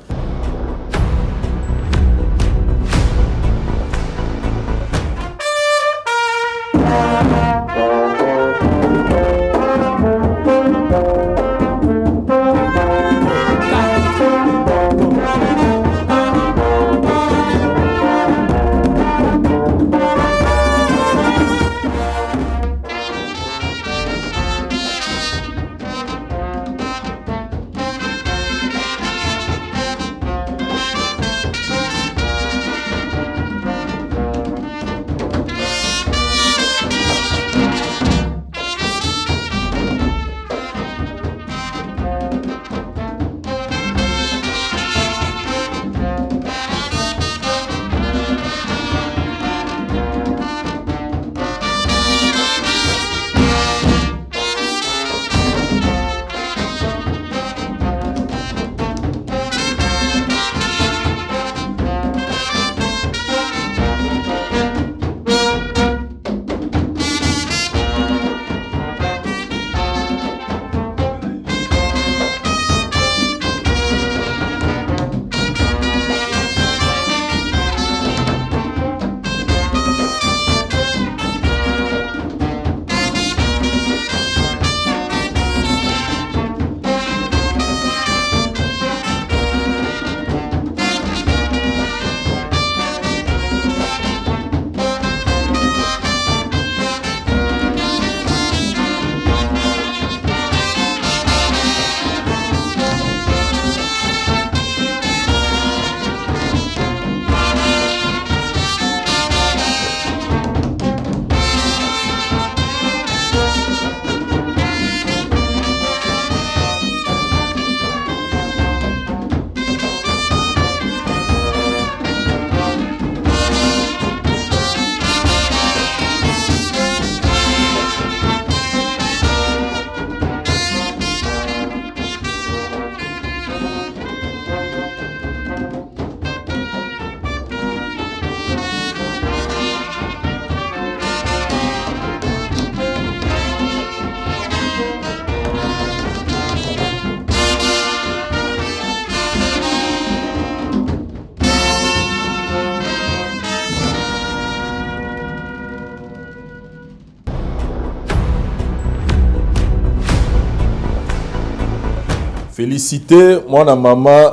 Félicité, mon maman.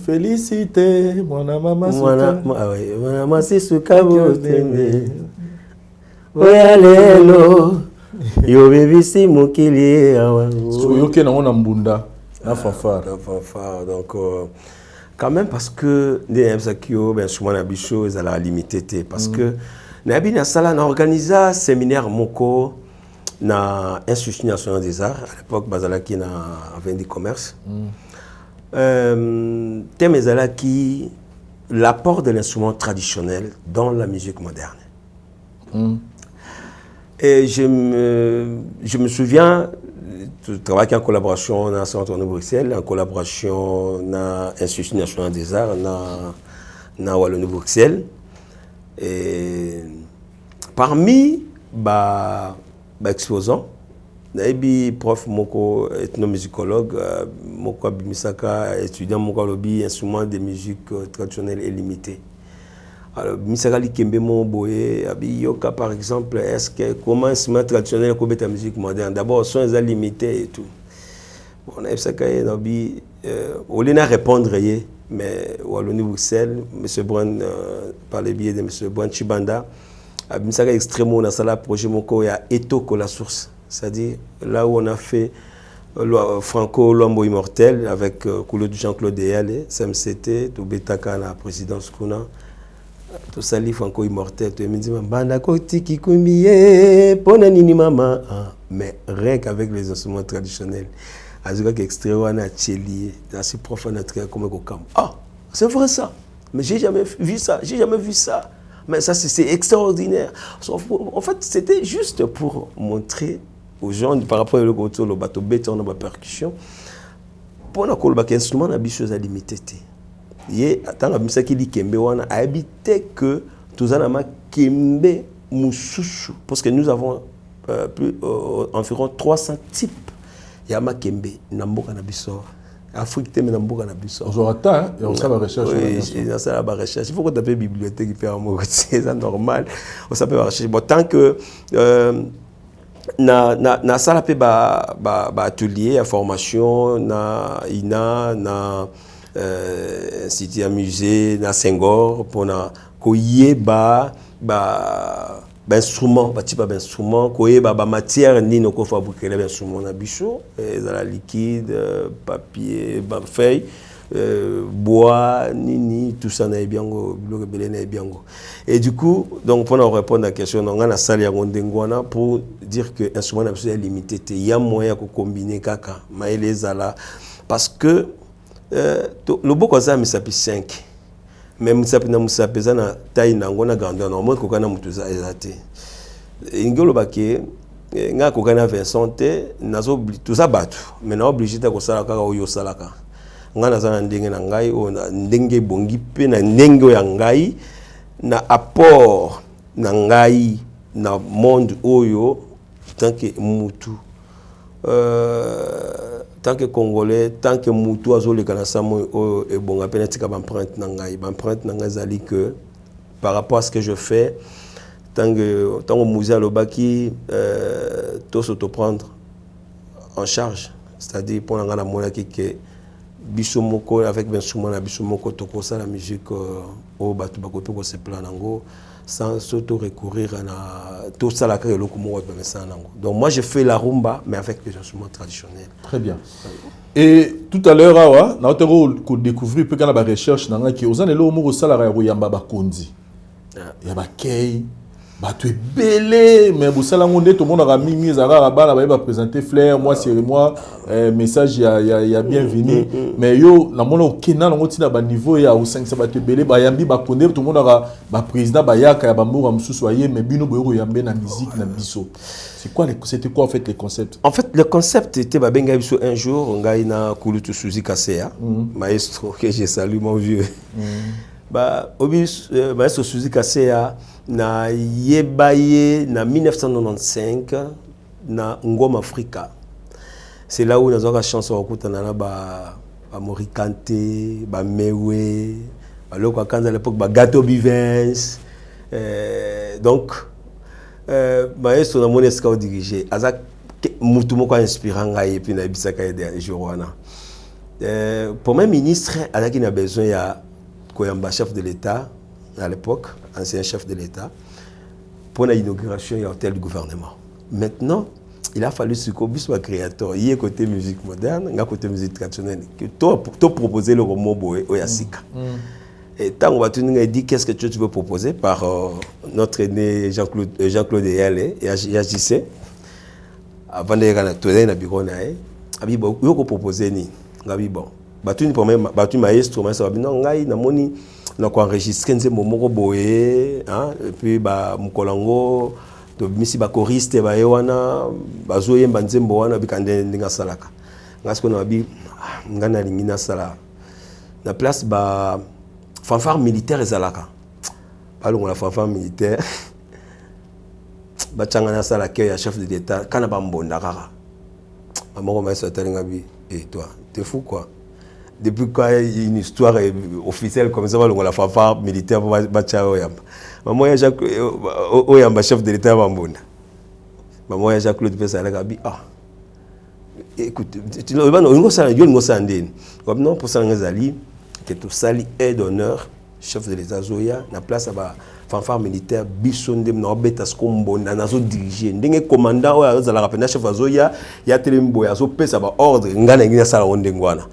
Félicité, mon maman. Mon maman, c'est ce cabot. Oyalelo. Yo baby si mokili awa. Soyoke na ona mbunda na fanfare. Donc quand même parce que les MSAKIO ben souvent na bicho ils allaient limiter parce que na bi na sala na organisa séminaire moko na Institut national des arts à l'époque bazalaki na avenue du commerce. Thème ezalaki l'apport de l'instrument traditionnel dans la musique moderne. Et je me souviens de travailler en collaboration dans le Centre de Bruxelles, en collaboration dans l'Institut national des arts, dans Wallonie-Bruxelles. Et parmi les exposants, il y a un prof, ethnomusicologue, étudiant de instrument de musique traditionnelle et limitée. Alors, Misakali Kembemo Boye, Yoka par exemple, est-ce que comment instrument traditionnel comme la musique moderne? D'abord, sont limités et tout. On a Misakali Nabi, on n'a répondre mais Wallonie Bruxelles, M. Brun, par le biais de M. Brun Chibanda, Misakali extrêmement dans la projet Moko, il y a Etoko la source, c'est-à-dire là où on a fait Franco Lombo Immortel avec Jean-Claude Deyale, CMCT, Toubetaka la présidence Kuna. Tout ça, il Franco Immortel, tu me dis, Banda Koti Kikumiye, Pona Nini Mama. Mais rien qu'avec les instruments traditionnels, Azuka qui extrait Wana Tchélié, assez profond comme Kokam. Ah, c'est vrai ça. Mais j'ai jamais vu ça, Mais ça, c'est extraordinaire. En fait, c'était juste pour montrer aux gens, par rapport au bateau béton, la percussion, pour qu'on ait un instrument, on a des choses à limiter. Yé tant que qui dit kembe wana a habité que tous en a kembe mususu parce que nous avons environ 300 types ya ma kembe na mboka na biso Afrique te na mboka na biso aujourd'hui et on ça va recherche ça la recherche il faut qu'on tape bibliothèque faire un mot c'est normal on s'appelle recherche bon tant que na sala pe ba atelier à formation na ina na Institut à musée na Senghor pour na koyeba instrument type d'instrument koyeba matière ni no ko fabriquer les instruments na biso la liquide papier feuille bois nini tout ça na biango bloc belé na biango et du coup donc pour nous répondre à la question on a la salle ya ngondengwana pour dire que instrument na biso est limité il y a moyen de combiner kaka maele zala parce que le beau comme ça me s'appelle 5 même ça pesa na taille na ngona grandeur normalement kokana mutu za ezate ingolo bake nga kokana Vincent te nazo tout ça batu mais na obligé ta ko sala kaka oyo salaka nga na za ndenge na ngai o ndenge bongi pe na ndenge ya ngai na apport na ngai na monde oyo tant que mutu tant que Congolais, tant que Moutou Azole Kanasamo et bon à peine empreinte nangai zali que par rapport à ce que je fais tant que musée à l'Obaki tout s'auto-prendre en charge, c'est-à-dire pour la mona qui que Bissomoko avec l'instrument la Bissomoko toko ça la musique au batu bakoto ko se plan nango sans s'auto-recourir à tout ça la créer le kumo ça nango. Donc moi je fais la rumba mais avec des instruments traditionnels. Très bien. Et tout à l'heure awa na otero ko découvrir pe kana ba recherche nanga ki ozana lo mo ko sala ra yamba ba kondi. Ya ba kei ba tu belé mais bo sala ngonde tout monde a mimi zara ba ba présenter flair moi c'est moi message ya bienvenue mais yo na mona okena ngo tina ba niveau ya o 5 ba tu belé ba yambi ba konde tout monde a ba président ba yaka ya ba mbura mususu aye mais bino boyo yambe na musique na biso. C'était quoi en fait les concepts? En fait, le concept était Babenga Biso un jour, on a na Kulutu Suzy Kasea, maestro que je salue mon vieux. Maestro Suzy Kasea na yebaye na 1995 na Ngoma Africa. C'est là où nous avons la chance de rencontrer ba Morikante, ba Mewe, ba Loko Kanza à l'époque ba Gato Bivens. Donc maestro na moneska dirigé azak mutu moko inspirant ngai et puis na bisaka ya jour wana premier ministre alaki na besoin ya koyamba chef de l'État à l'époque, ancien chef de l'État, pour l'inauguration du hôtel du gouvernement. Maintenant, il a fallu ce qu'on soit créateur. Il y a côté musique moderne, il y a côté musique traditionnelle. Que toi proposer le roman boé au Yassika. Et tant on va te dire qu'est-ce que tu veux proposer par notre aîné Jean-Claude Eyale et AJC. Avant de rentrer dans le bureau, il y a proposer ni. Bon, batu maestro, mais ça va bien. Ngai na moni na ko enregistrer nze momoko boye, hein, et puis ba mukolango to misi ba choriste ba yewana bazoyemba nzembo wana bikande ndinga salaka. Ngasko na bi ngana lingina sala. Na place ba fanfare militaire ezalaka. Balongo la fanfare militaire. Ba changana sala ke ya chef de l'État kana ba mbonda kaka. Maman m'a dit talinga bi et toi, t'es fou quoi? Depuis quand il y a une histoire officielle comme ça, la fanfare militaire pour Bacha Oyamba. Maman ya Jacques Oyamba chef de l'État Bambona. Maman ya Jacques Claude Pesala Gabi ah. Écoute, tu ne vas pas ça yo ngo sandine. Comme non pour ça ngazali que tout sali aide d'honneur chef de l'État Zoya na place ba fanfare militaire bisonde na obeta skombona na zo diriger ndenge commandant oya za la rapena chef Zoya ya telembo ya zo pesa ba ordre ngana ngina sala onde ngwana.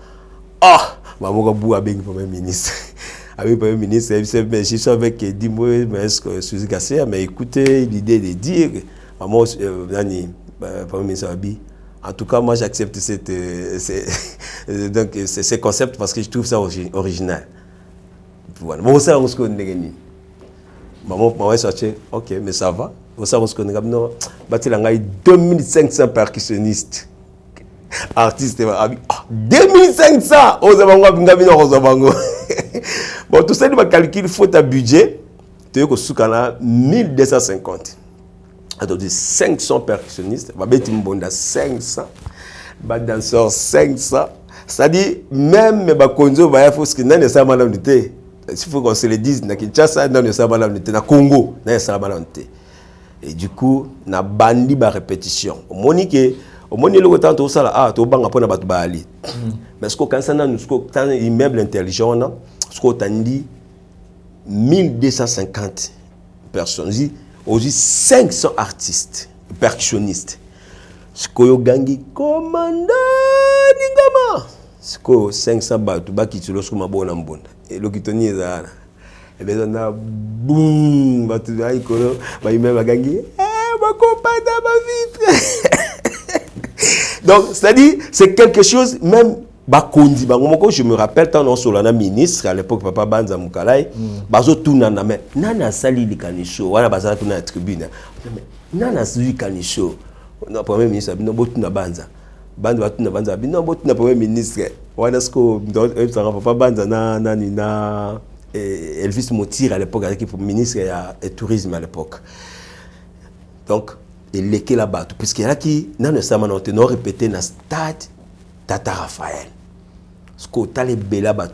Ah, maman Gabou a bien premier ministre. Avec premier ministre, je suis avec Dimo, mais Suzy Gassé, mais écoutez l'idée de dire, maman, premier ministre Abi. En tout cas, moi j'accepte ces concepts parce que je trouve ça original. Voilà. Bon, ça on se connaît. Maman est sortie, ok, mais ça va. Bon, ça on se connaît. Non, bâti la 2500 percussionnistes. Artiste 2500 bon tout ça il calcul faut ta budget tu es que 1250 attendez 500 percussionnistes va mettre mbonda 500 ba danseurs 500 c'est-à-dire même ba konzo ba faut ce que n'a ça malhonnêteté il faut qu'on se le dise na Kinshasa dans ça malhonnêteté na Congo na ça malhonnêteté et du coup na bandi ba répétition monique au moins le temps tout ça là to banga pona batu bali mais ce qu'on quand ça nous ce qu'on tant immeuble intelligent non ce qu'on dit 1250 personnes aussi 500 artistes percussionnistes ce qu'on gangi commandant ngoma ce qu'on 500 batu baki tu lorsque ma bonne mbonda et le kitoni ezala et bien on a boum batu ay kolo ba immeuble gangi ma compagne ma vitre. Donc, c'est-à-dire, c'est quelque chose, même Bakondi, je me rappelle, quand on a ministre, à l'époque, Papa Banza Moukalai, Bazo Tounana, mais Nana Sali Likanicho, voilà, Baza Touna la tribune, Nana Sali Likanicho, le premier ministre, non, Botuna Banza, Banza Touna Banza, non, Botuna premier ministre, voilà ce que Papa Banza, Nana, Elvis Motir à l'époque, avec le ministre et tourisme à l'époque. Donc, et lesquels là-bas, parce qu'il y a qui n'a pas répété dans le stade Tata Raphaël. Ce qu'on a les belles là-bas,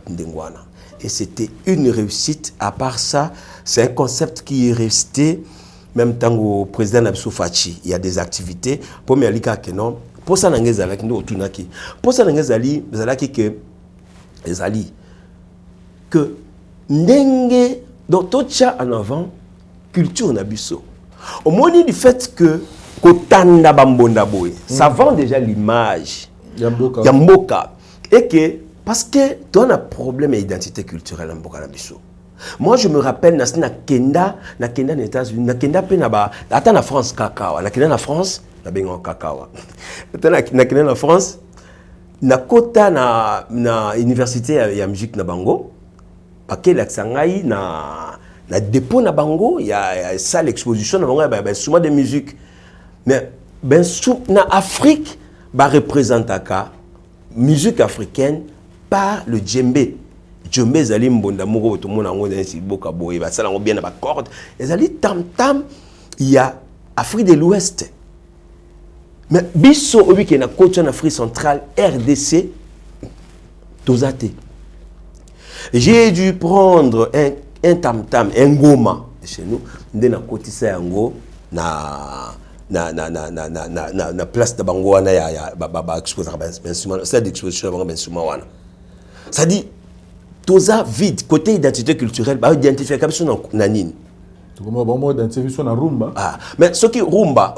et c'était une réussite. À part ça, c'est un concept qui est resté, même tant au président Nabissou Fachi, il y a des activités. Pour me dire que non, pour ça, nous avons pour ça, nous avons que Ndenge, donc tout ça en avant, culture Nabisso. Au moins du fait que Kotanda Bambonda Boy, ça vend déjà l'image. Yamboka. Et que, parce que tu as un problème d'identité culturelle en Mboka Nabiso. Moi, je me rappelle, na Kenda, na États-Unis, na Kenda Penaba, attends na France Kakawa, na Kenda na France, na Bengon Kakawa. Na Kenda na France, na Kota na université ya musique na Bango, paquet l'Aksangai na dépôt na Bango, il y a ça l'exposition na Bango, il y a souvent de musique. Mais ben na Afrique, ba représente la musique africaine par le djembé. Djembé zali mbonda moko tout le monde en ngona si boka boye ba sala bien na ba corde. Ezali tam tam, il y a Afrique de l'Ouest. Mais biso obi ke na côte en Afrique centrale RDC tozate. J'ai dû prendre un tam tam, un goma chez nous, ndé na côté ça yango na na place de bango wana ya ba exposer instrument c'est d'exposition bango instrument wana ça dit toza vide côté identité culturelle ba identifier comme ça na nini comment bon identification na rumba mais ce qui rumba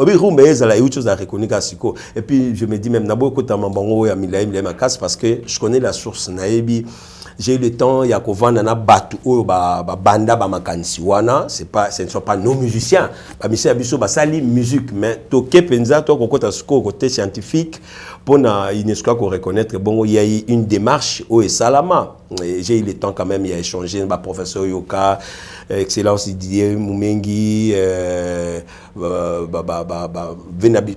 ezala une chose à reconnaître siko et puis je me dis même na beaucoup ta bango ya milai makas parce que je connais la source naebi. J'ai eu le temps, il y a na batu banda makanisi wana, ce ne sont pas nos musiciens. Bamisi abiso basali musique mais toke penza to kokota sko côté scientifique pour na UNESCO ko reconnaître bon il y a eu une démarche au Salama. J'ai eu le temps quand même il y a échangé ba professeur Yoka excellence Didier Mumengi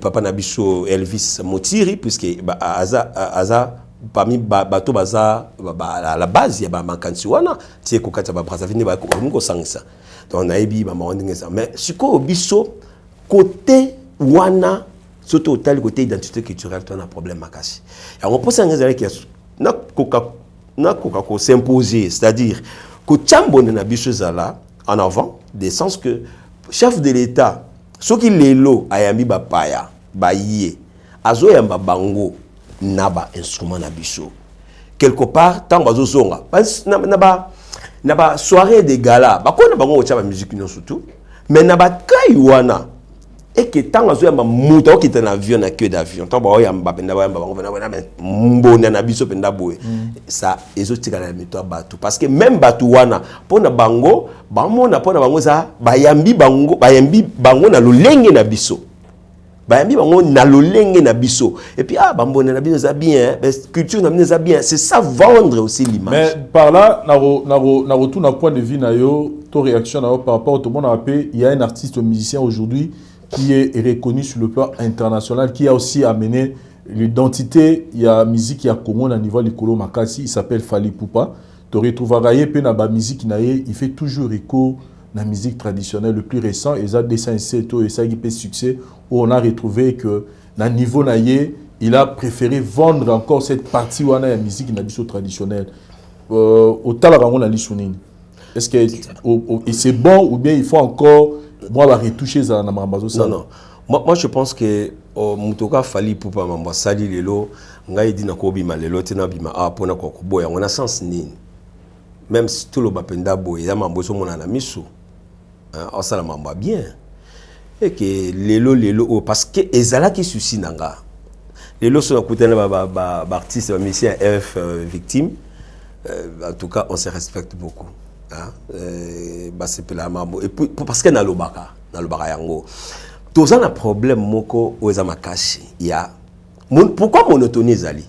papa nabiso Elvis Motiri puisque aza parmi bato baza à la base il y a makansi wana tie ko kata ba Brazzaville ba ko sangisa donc naebi ba mandinga ça mais siko biso côté wana surtout au tel côté identité culturelle tu as un problème makasi et on pose un exemple qui na koka ko s'imposer c'est-à-dire que chambone na biso zala en avant des sens que chef de l'état ceux qui lelo ayambi ba paya ba yé azo yamba bango naba instrument na biso quelque part tant bazo zonga naba soirée de gala ba ko na bango cha ba musique non surtout mais naba kai wana et que tant bazo yamba muta o kita na avion na queue d'avion tant ba yamba penda ba yamba bango na mbona na biso penda boye ça ezotika na mito bato parce que même bato wana pona bango bamona pona bango za bayambi bango na lolenge na biso bayambi bango na lolenge na biso et puis bambona na biso za bien culture na biso za bien c'est ça vendre aussi l'image mais par là na retour na point de vue na yo to réaction na yo par rapport au tout le monde appelle il y a un artiste musicien aujourd'hui qui est reconnu sur le plan international qui a aussi amené l'identité il y a musique il y a Congo na niveau likolo makasi il s'appelle Fally Ipupa to retrouvera yé pe na ba musique na yé il fait toujours écho la musique traditionnelle le plus récent et ça dessin to et ça qui fait succès où on a retrouvé que na niveau naïe il a préféré vendre encore cette partie où on a la musique traditionnelle au talarango na lisonine est-ce que c'est bon ou bien il faut encore moi va retoucher ça na mambazo ça non moi je pense que mutoka Fally Ipupa mamba sali lelo ngai dina ko bima lelo tena bima pona ko boya on a sens nini même si tout le bapenda boya mamboso mona na miso on ça la mamba bien et que lelo parce que ezala qui souci nanga lelo so nakutana ba artiste ba musicien F victime en tout cas on se respecte beaucoup c'est la mambo et puis parce que na lobaka yango tous un problème moko oza makashi ya pourquoi monotonie ezali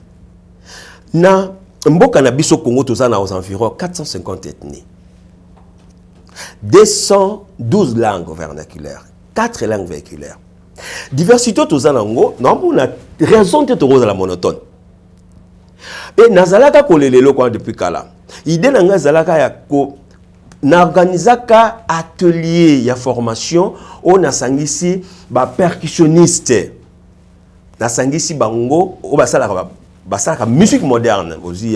na mboka na biso Congo tous na aux environs 450 ethnies 212 langues vernaculaires 4 langues véhiculaires diversité tous en ango non on a raison de te la monotone et nazalaka kolelelo kwa depuis kala idée na ngazalaka ya ko na organisaka atelier ya formation on a sangisi ba percussionniste na sangisi bango o basala musique moderne aujourd'hui il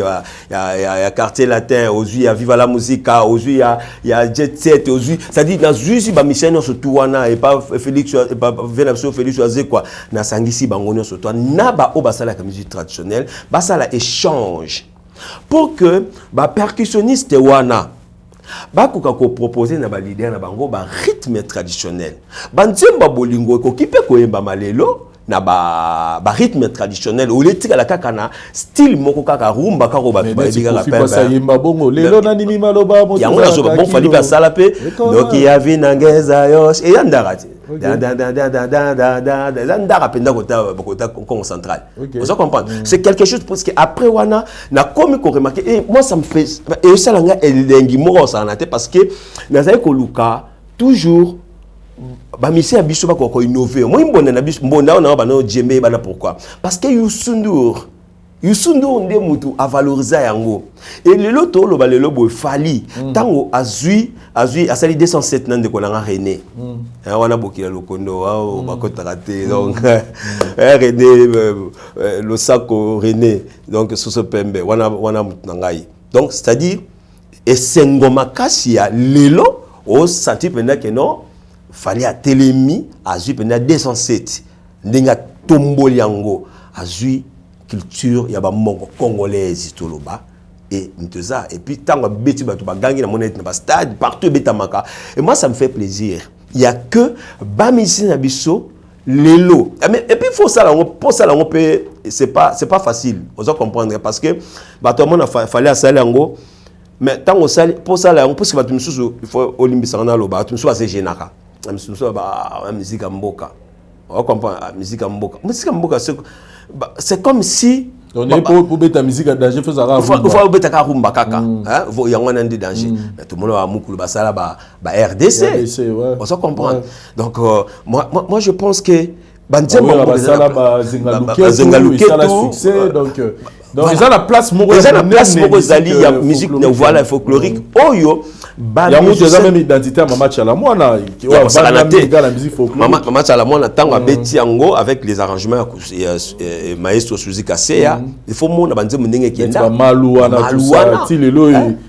y a quartier latin aujourd'hui il y a viva la musica aujourd'hui il y a jet set aujourd'hui ça dit dans juste ba mission surtout wana et pas Félix et pas Vénapso Félix Oazé quoi na sangisi bango surtout na ba o basala la musique traditionnelle basala échange pour que ba percussionniste wana ba koka ko proposer na ba leader na bango ba rythme traditionnel ba nzemba bolingo ko kipe ko yemba malelo na ba rythme traditionnel ou l'éthique la kaka na style moko kaka rumba kako ba diga la pembe ça yemba bongo lelo na nimi maloba mo ya ngona so bon fali ba sala pe donc il y avait nangeza yosh et yandara ndara penda kota Congo central vous comprenez c'est quelque chose parce que après wana na komi ko remarquer et moi ça me fait et ça langa elengi moko ça na tête parce que nazai ko luka toujours ba misi ya biso ba ko innover moi mbona na biso mbona na ba no djembe bana pourquoi parce que Youssou Ndour nde mutu a valoriser yango et lelo to lo ba lelo bo Fally tango azui asali 207 nan de ko na René wana bokila lokondo wa ba ko traité donc René le sako René donc soso pembe wana ngai donc c'est-à-dire et sengoma kasi ya lelo o senti penda que non fallait à Télémi, à Zui, pendant 207. N'enga tomboli yango, à Zui, culture, y a ba mongo congolaise, tout là-bas. Et puis, tant que bêtis, tu vas gagner la monnaie dans le stade, partout, bétamaka. Et moi, ça me fait plaisir. Il n'y a que Bamisi Nabiso, Lelo. Et puis, il faut ça, pour ça, c'est pas facile. Vous allez comprendre. Parce que, tout le monde fallait à ça, mais tant que ça, pour ça, parce que il faut Olimbisana Loba, tu me sois assez général. Tu me sois la musique à Mboka. On comprend la musique à Mboka. La musique à Mboka, c'est comme si. On est pour mettre la musique à danger, il faut ça. Il faut mettre la rumba kaka. Il y a un danger. Mais tout le monde a beaucoup de ça là, RDC. On se comprend. Donc, moi, je pense que. Donc, ils ont la place il y a musique voilà folklorique. Oyo, il y a même identité à match à la moine. La musique folklorique. Match à la moine, tant à Betiango avec les arrangements maestro Suzy Kasea. Il faut mon abandon mendenge qui est là. Malouana,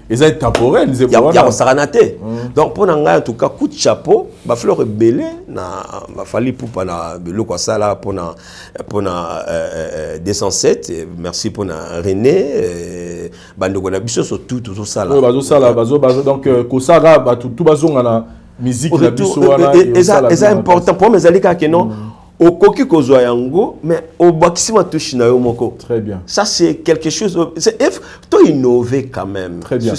ils sont temporels. Il y a un saranaté. Donc pour n'anga en tout cas coup de chapeau, ba fleur belé na ba fali pour pas le quoi ça là pour na 207. Merci pour René, bandoko na biso sur tout ça là. Donc kosara ba tout bazonga na musique na biso wana. Et ça important pour mes alika que non au koki kozwa yango mais au bakisima touche na yo moko. Très bien. Ça c'est quelque chose c'est to innover quand même. Très bien.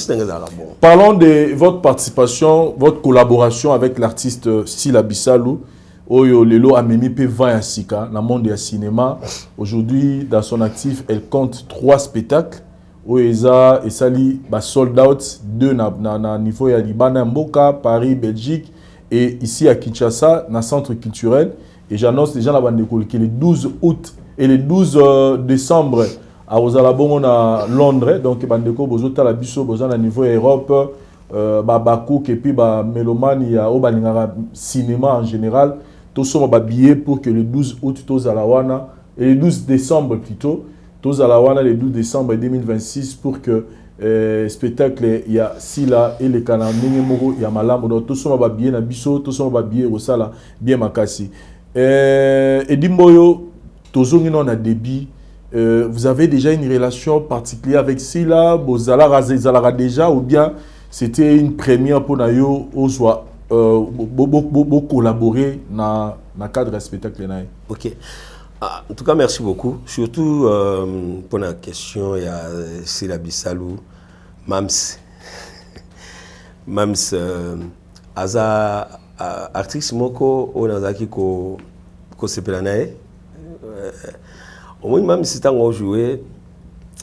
Parlons de votre participation, votre collaboration avec l'artiste Sila Bissalou. Oyo Lelo Amemi pe 20 Sika dans le monde du cinéma. Aujourd'hui, dans son actif, elle compte 3 spectacles. Oeza et Sali ba sold out 2 na niveau ya Libana Mboka, Paris, Belgique et ici à Kinshasa, dans le centre culturel. Et j'annonce déjà la bande que le 12 août et le 12 décembre à Ozalabongo à Londres. Donc bandeko bozota la biso bozan à niveau Europe, Bakou et puis ba mélomane ya obalingara cinéma en général. Tous sont billets pour que le 12 août, tous à la Wana, et le 12 décembre plutôt, tous à la Wana le 12 décembre 2026 pour que spectacle il y a Sila et les canards il y a Malam, donc tous sont billets na biso, tous sont billets au sala bien makasi. Et Dimboyo, tous on a débit. Vous avez déjà une relation particulière avec Sila, Bozala déjà ou bien c'était une première pour Nayo au soir. Beaucoup collaborer dans le cadre du spectacle. Ok. En tout cas, merci beaucoup. Surtout pour la question, il y a Sila Bissalou, Mams. Mams, Aza, artiste Moko, on a qui ko sepelanae. Au moins, même si tu as joué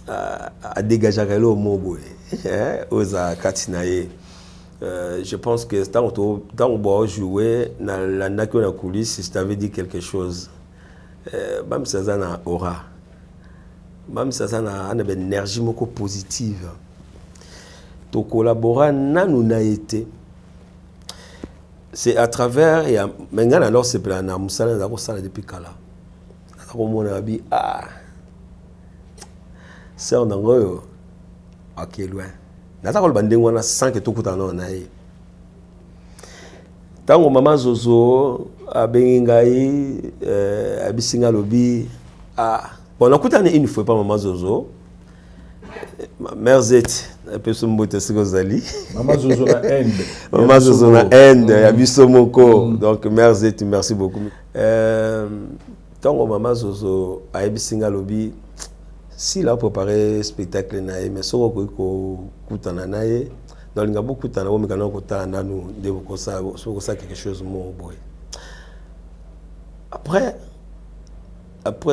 à dégager le mot, aux Katinae. Je pense que tant on jouer dans la coulisse, si tu avais dit quelque chose, même si ça a aura, même si ça a une énergie positive, tu collabores, nous a été. C'est à travers, et maintenant alors c'est plein de Moussala, nous avons ça depuis Kala. Nous avons dit, c'est un endroit, ok, loin. Nata kol bandeng wana sans que tout coûte en aïe. Tango maman Zozo abengai abisinga lobi bon on coûte une fois pas maman Zozo mère Zet personne mbote sikozali maman Zozo na end maman Zozo na end abiso moko donc mère Zet merci beaucoup tango maman Zozo abisinga lobi si là préparer spectacle nae mais soko ko kutana nae dans linga beaucoup kutana bo mikana ko tana nous de ko ça soko ça quelque chose mon boy après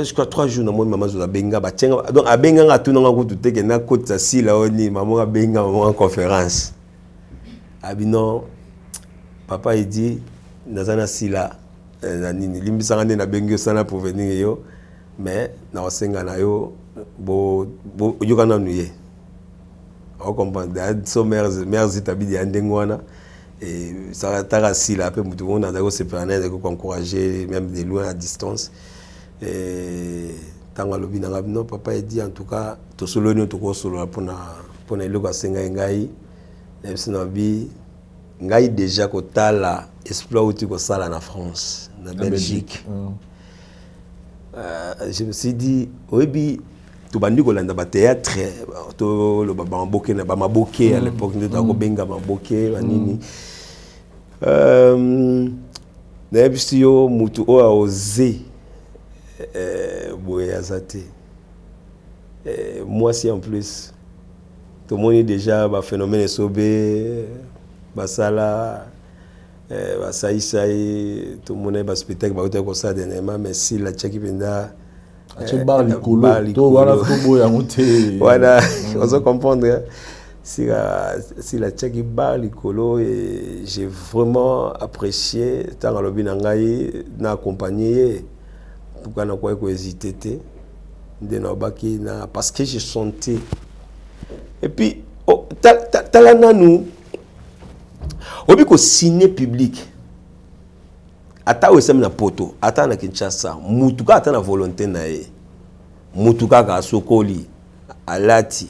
je crois 3 jours na moi maman zo benga ba tchenga donc abenga nga tout nga ko tout que na kota si là oni maman benga en conférence abino papa il dit nazana si là na nini limbisanga na benga sana pour venir yo mais na osenga na yo bo yokana nuye on comprend so mères établis de ndengwana et ça tara si là peu mutu on a d'ailleurs se planer de encourager même de loin à distance et tanga lobi na ngabino papa il dit en tout cas to solo ni to ko solo pour na iloko senga ngai et sinabi ngai déjà ko tala exploit où tu ça là en France, en Belgique. Je me suis dit, oui, tu vas nous dans le théâtre, tu vas m'emboquer, à l'époque, tu vas benga m'emboquer, manini. N'importe où, mutu o a osé, boyazate. Moi, si en plus, tout le monde est déjà un phénomène sobé, basala, basaïsaï, tout le monde est un spectacle, comme ça, dernièrement, mais si la tchèque vient voilà, on se comprendre. Si la tchèque bar l'icolo, et j'ai vraiment apprécié, tant que l'objet n'a accompagné, pourquoi n'a pas hésité, parce que j'ai chanté. Et puis, talana nous, au bico ciné public, ata où na poto, ata na Kinshasa, mutuka ata na volonté na e, mutuka ka sokoli, alati,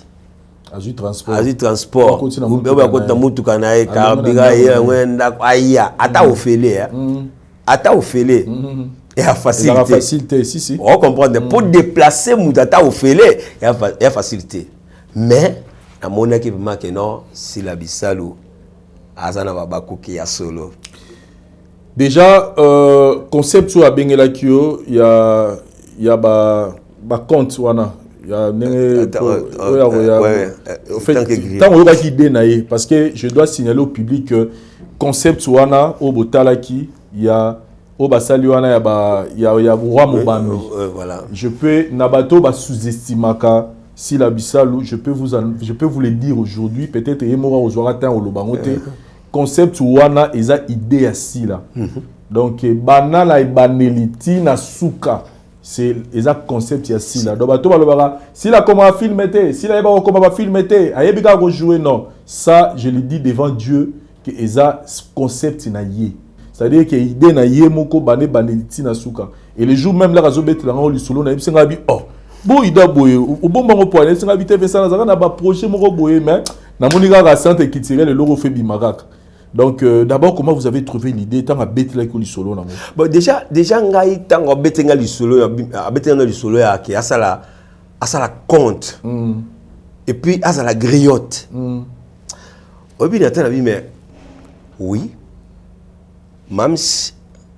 azu transport, oba kota mutuka na e, karbiga e, wenda aya, ata ofele, ata ofele. Et la facilité. Si. On comprend. Pour déplacer Moudata au félé, il y a facilité. Mais, à mon équipe, non, si la Bissalou, Azana Babako qui a solo. Déjà, concept sur la Bengela Kyo, il y a compte, wana. Il y a en fait, tant qu'on va qui parce que je dois signaler au public que concept wana au Botalaki, il y a voilà. Je peux nabato ba sous-estimaka si la bisalou, je peux vous le dire aujourd'hui, peut-être yemora aujourd'hui au lobangote concept wana eza idée assi là. Donc banana et baneliti na suka c'est eza concept assi là. Donc bato balobara si la comment filmer si la ba comment ba filmer ayebika ko jouer non. Ça je le dis devant Dieu que eza concept na yé. C'est-à-dire que l'idée na yemoko bané baneliti na suka. Et les jours même là razo bet la ngoli solo na bisenga bi oh. Bo ida boye au bon bango poane senga bi te ça na ba projet moko boye mais na monika ka centre qui tirer le logo fait bimaraka. Donc d'abord comment vous avez trouvé l'idée tant à bet la ngoli solo na. Bon déjà ngai tant bet ngoli solo ya ki asala compte. Et puis asala griotte. Obi na tana bi mais oui. Mams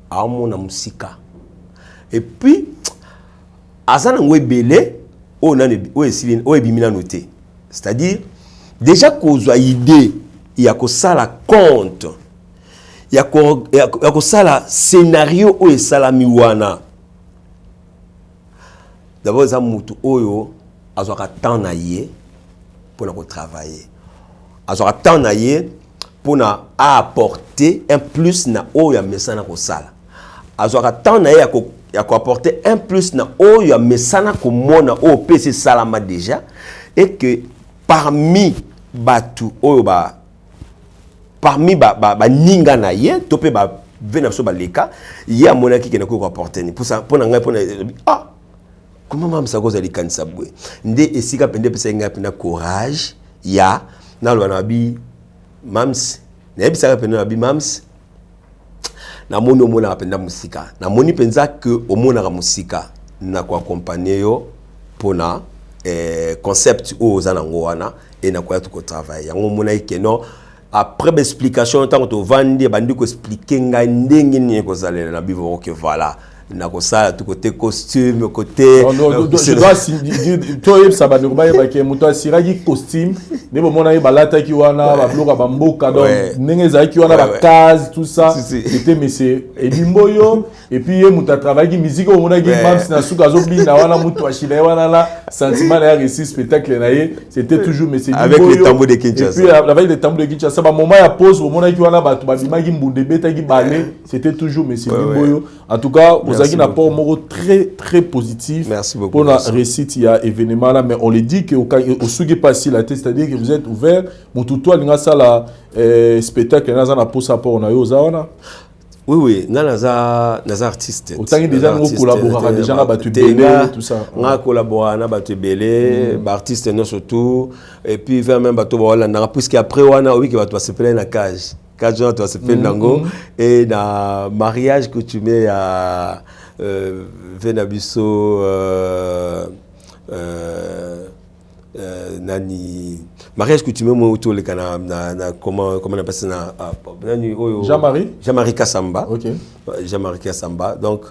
a mon musika. Et puis, Azana Webele, on est bimina noté. C'est-à-dire, déjà qu'on a idée, il y a que ça la compte, il y a que ça la scénario ou ça la miwana. D'abord, ça mutu oyo, azoka temps na yé pour nous travailler. Azoka temps na yé pour apporter un plus na o ya mesana ko sala azwaka temps na ya ko apporter un plus na o ya mesana ko mona o PC salama déjà et que parmi batu o parmi ba ninga na ye topé ba vena so ba leka ya mona ki ko apporter ni pour ça pour na comment mam sa ko za likanisa bwe nde esika pende pesa nga pena courage ya na lo na bi Mams, na bisa pena bi mams na moni omona penda musika na moni penza que omona ka musika na ko accompagner yo pona concept o zanango wana et na ko ya to travail yango mona ikeno après explication tant que vandi bandi ko expliquer nga ndenge ni ko zalela na bivo que voilà na ko ça tout côté costume côté je dois dire toi ça va normal ba ke muto asiragi costume ne bo mona balata ki wana ba bloka ba mboka donc ndenge za ki wana ba case tout ça c'était mais c'est elimboyo et puis muto travailler musique o mona ki mams na suka zo bina wana muto ashila wana la sentiment na réussi spectacle na ye c'était toujours mais c'est avec les tambours de Kinshasa et puis avec les tambours de Kinshasa ba moment ya pause o mona ki wana ba bima ki mbunde beta ki balé c'était toujours mais c'est elimboyo en tout cas vous un apport très très positif. Merci beaucoup. Pour la réussite, il y a événement là, mais on le dit que au sujet pas si la tête, c'est-à-dire que vous êtes ouvert. Mon tuto, il y a ça la spectacle, il y a ça la pose à port, on a eu ça là. Oui, on a des artistes. Autant que déjà nous collaborons déjà là, battu belé, tout ça. On a collaboré, on a battu belé, artistes nous surtout, et puis vers même bateau voilà, puisque après on a oui qui va se plaindre la cage. 4 jours toi c'est fait nango et dans mariage que tu mets à Venabiso nani mariage que tu mets moi autour le comment on appelle ça nani Jean-Marie Kassamba. OK. Jean-Marie Kassamba. Donc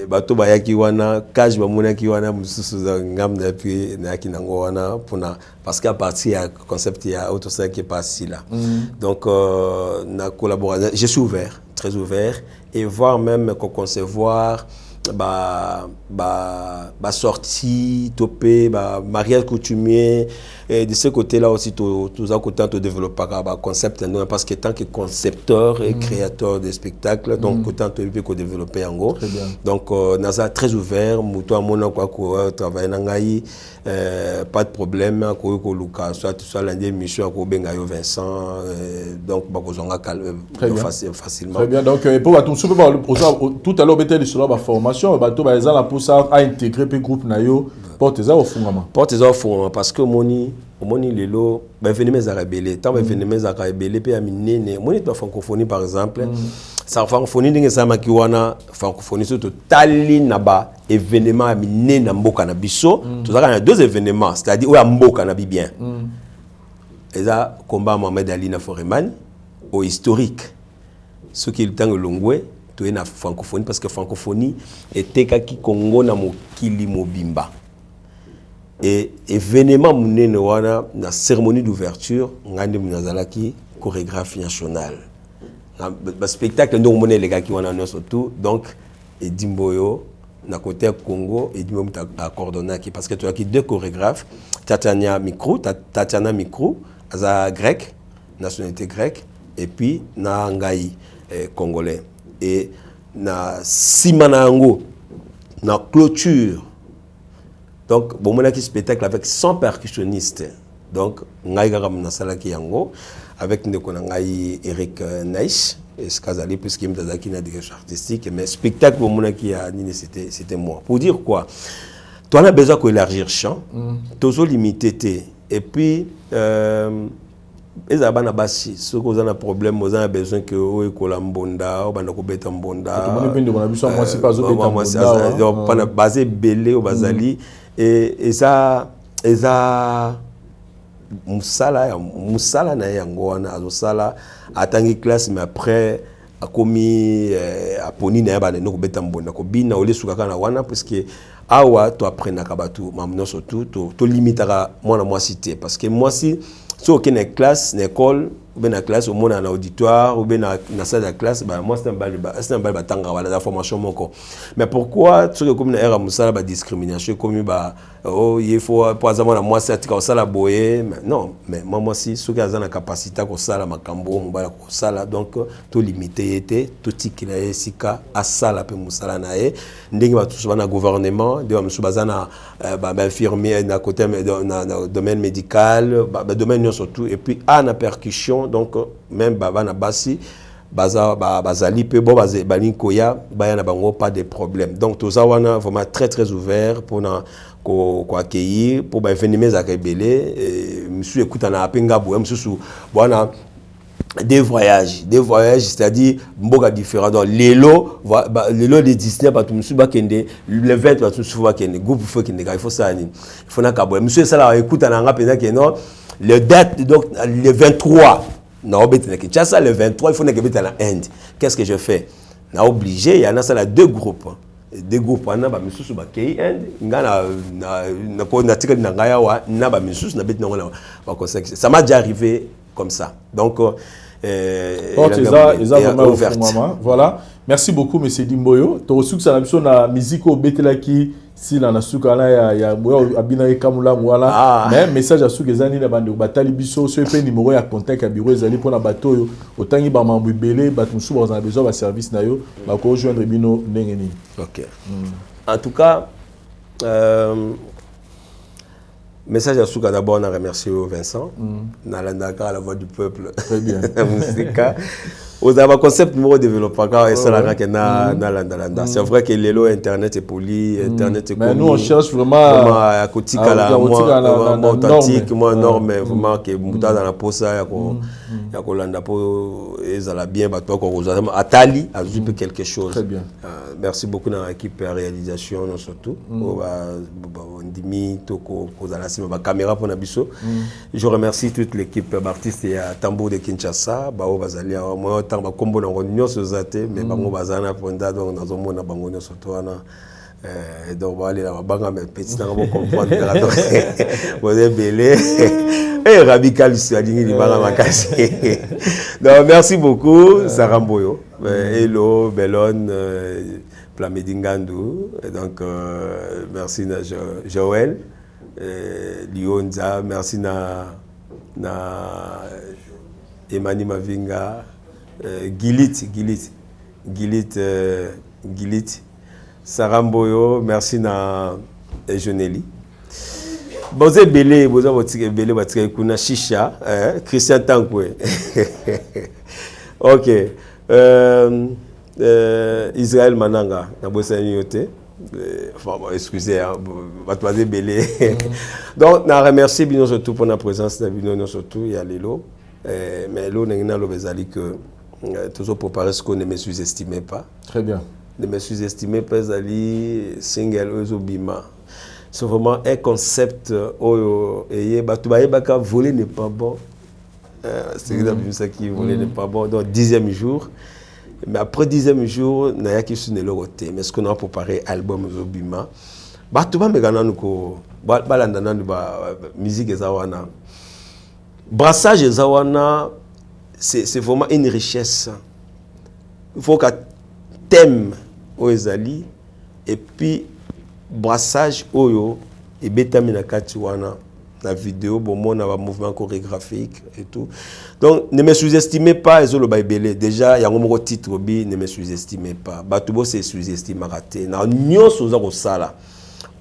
bato bayaki wana kaj bamonaki wana mususu za ngamna puis naki nango wana pona parce qu'à partir ya concept ya auto ça qui est pas si là. Donc na collaboration je suis ouvert, très ouvert et voir même qu'on concevoir sortie topé mariage coutumier et de ce côté là aussi tout ça content de développer concept parce que tant que concepteur et créateur de spectacles donc autant de développer en gros donc nasa très ouvert muto amona quoi travailler nangai pas de problème ko luka soit lundi mission ko benga yo Vincent donc bakozonga facilement. Très bien, donc pour tout à l'heure bêter sur la formation bato ba ezala pour ça à intégrer pe groupe na yo porte ça au fondement parce que moni lelo ba événement za rebelle tant ba événement za rebelle pe aminene moni to francophonie par exemple ça francophonie ndenge ça makiwana francophonie surtout tali na ba événement aminene na mboka na biso to za na deux événements c'est-à-dire o mboka na bien eza combat Mohamed Ali na Foreman au historique ce qui est le temps longwe to na francophonie parce que francophonie était kaki Congo na mokili mobimba et événement munene wana na cérémonie d'ouverture ngande munazalaki chorégraphie nationale na spectacle ndo mone les gars qui wana surtout donc et Dimboyo na côté Congo et Dimboyo ta coordonnaki parce que tu as qui deux chorégraphes Tatiana Micro aza grec nationalité grecque et puis na ngai congolais et na simanango na clôture donc bon mon spectacle avec 100 percussionnistes donc ngai ga na salaki yango avec ndeko na ngai Eric Naish et Skazali puisqu'il me dazaki na direction artistique mais spectacle bon mon qui a c'était moi pour dire quoi toi on a besoin d'élargir champ toujours limité et puis ezaba na basi ce que vous avez un problème vous avez besoin que o ekola mbonda o banda ko beta mbonda tout le monde pende bona biso moi c'est pas zo beta mbonda pas na basé belé au bazali et ça musala na yango wana azosala atangi classe mais après akomi aponi na yaba no ko beta mbonda ko bina ole sukaka na wana parce que awa to apprendre ka batu mamno surtout to limitaka moi na cité parce que moi si aucune classe, une école, ou bien une classe, au moins un auditoire, ou bien une salle de classe, moi c'est un bal batanga, la formation mon. Mais pourquoi tu sais comme une ère à Moussala, discrimination, comme il faut pour exemple la moi c'est comme ça la boyer, non, mais moi si ceux qui ont la capacité comme ça la macambo, on va comme ça là donc tout limité était tout ce qui est sika à ça la pe Moussala nae, ndenge ba tout na gouvernement, de monsieur bazana infirmier na côté dans domaine médical, domaine surtout et puis à la percussion donc même bana basi bazali pe bo balinkoya bayana bango pas de problème donc tout ça wana vraiment très très ouvert pour na ko accueillir pour ba événements à rebelle monsieur écoute na apenga bo monsieur bwana des voyages c'est-à-dire mboka différent donc lelo de Disney pas tout monsieur ba kende le 20 pas tout monsieur ba kende groupe faut kende il faut ça il faut na kabo monsieur ça là écoute na nga penza que non le date donc le 23 na obeti na Kinshasa le 23 il faut na kebeta na Inde qu'est-ce que je fais na obligé il y en a ça là deux groupes wana ba misusu ba kei Inde ngana na ko na tika na ngaya wa na ba misusu na beti na ngona ba conseil ça m'a déjà arrivé comme ça donc voilà merci beaucoup monsieur Dimboyo to reçu que ça na musique au betela qui si la nasuka na ya boyo abina kamula wala mais message à suka ezani na bande batali biso so pe numéro ya contact ya bureau ezali pour na bato yo otangi ba mambu belé bato musu ba besoin ba service na yo ba ko joindre bino ndenge ni. OK. En tout cas message à Souka d'abord, on a remercié Vincent, Nalandaka, la voix du peuple. Très bien. Vous avez un concept de développement et ça c'est vrai que l'élo internet est poli, internet est mais nous on cherche vraiment à côté authentique, moi norme vraiment que muta dans la poste ya ko landa po ezala bien ba to ko atali azupe quelque chose. Très bien. Merci beaucoup dans l'équipe réalisation surtout ndimi to ko zala sima ba caméra pour na biso. Je remercie toute l'équipe d'artistes et Tambour de Kinshasa ba o bazali moi tant ba kombo na nyonso zate mais bango bazana ponda donc dans un monde bango nyonso to wana donc aller là banga mais petit na ko comprendre donc vous êtes belé et radical suadini di banga makasi. Donc merci beaucoup Sarah Mboyo, hello Belon Plamedingandu et donc merci na Joël Lionza, merci na Emani Mavinga, Gilit, Sarah Mboyo, merci na Joneli. Boze Belé, boze Belé, batika kuna Shisha, Christian Tankwe. Ok. Israël Mananga, na bosse yote. Enfin, bon, excusez, Boze Belé. Donc, na remercie bien surtout pour la présence de Bino surtout, il y a Lelo. Mais là, on a bezali que toujours pour préparer ce qu'on ne me sous-estimait pas. Très bien. Ne me sous-estimez pas, Zali, single, Ozobima. C'est vraiment un concept et voler n'est pas bon. C'est ça qui voler n'est pas bon. Donc, 10e jour. Mais après 10e jour, il y a qui sont les logotés. Mais ce qu'on a préparé, album Ozobima. Tout le monde musique Zawana. Brassage Zawana, c'est vraiment une richesse. Il faut qu'un thème au Ezali et puis brassage oyo et betamina katiwana la vidéo bon mon a mouvement chorégraphique et tout. Donc ne me sous-estimez pas ezolo baibele déjà il y a un titre bi ne me sous-estimez pas. Batubo c'est sous-estimé raté. Na nyonso za ko sala.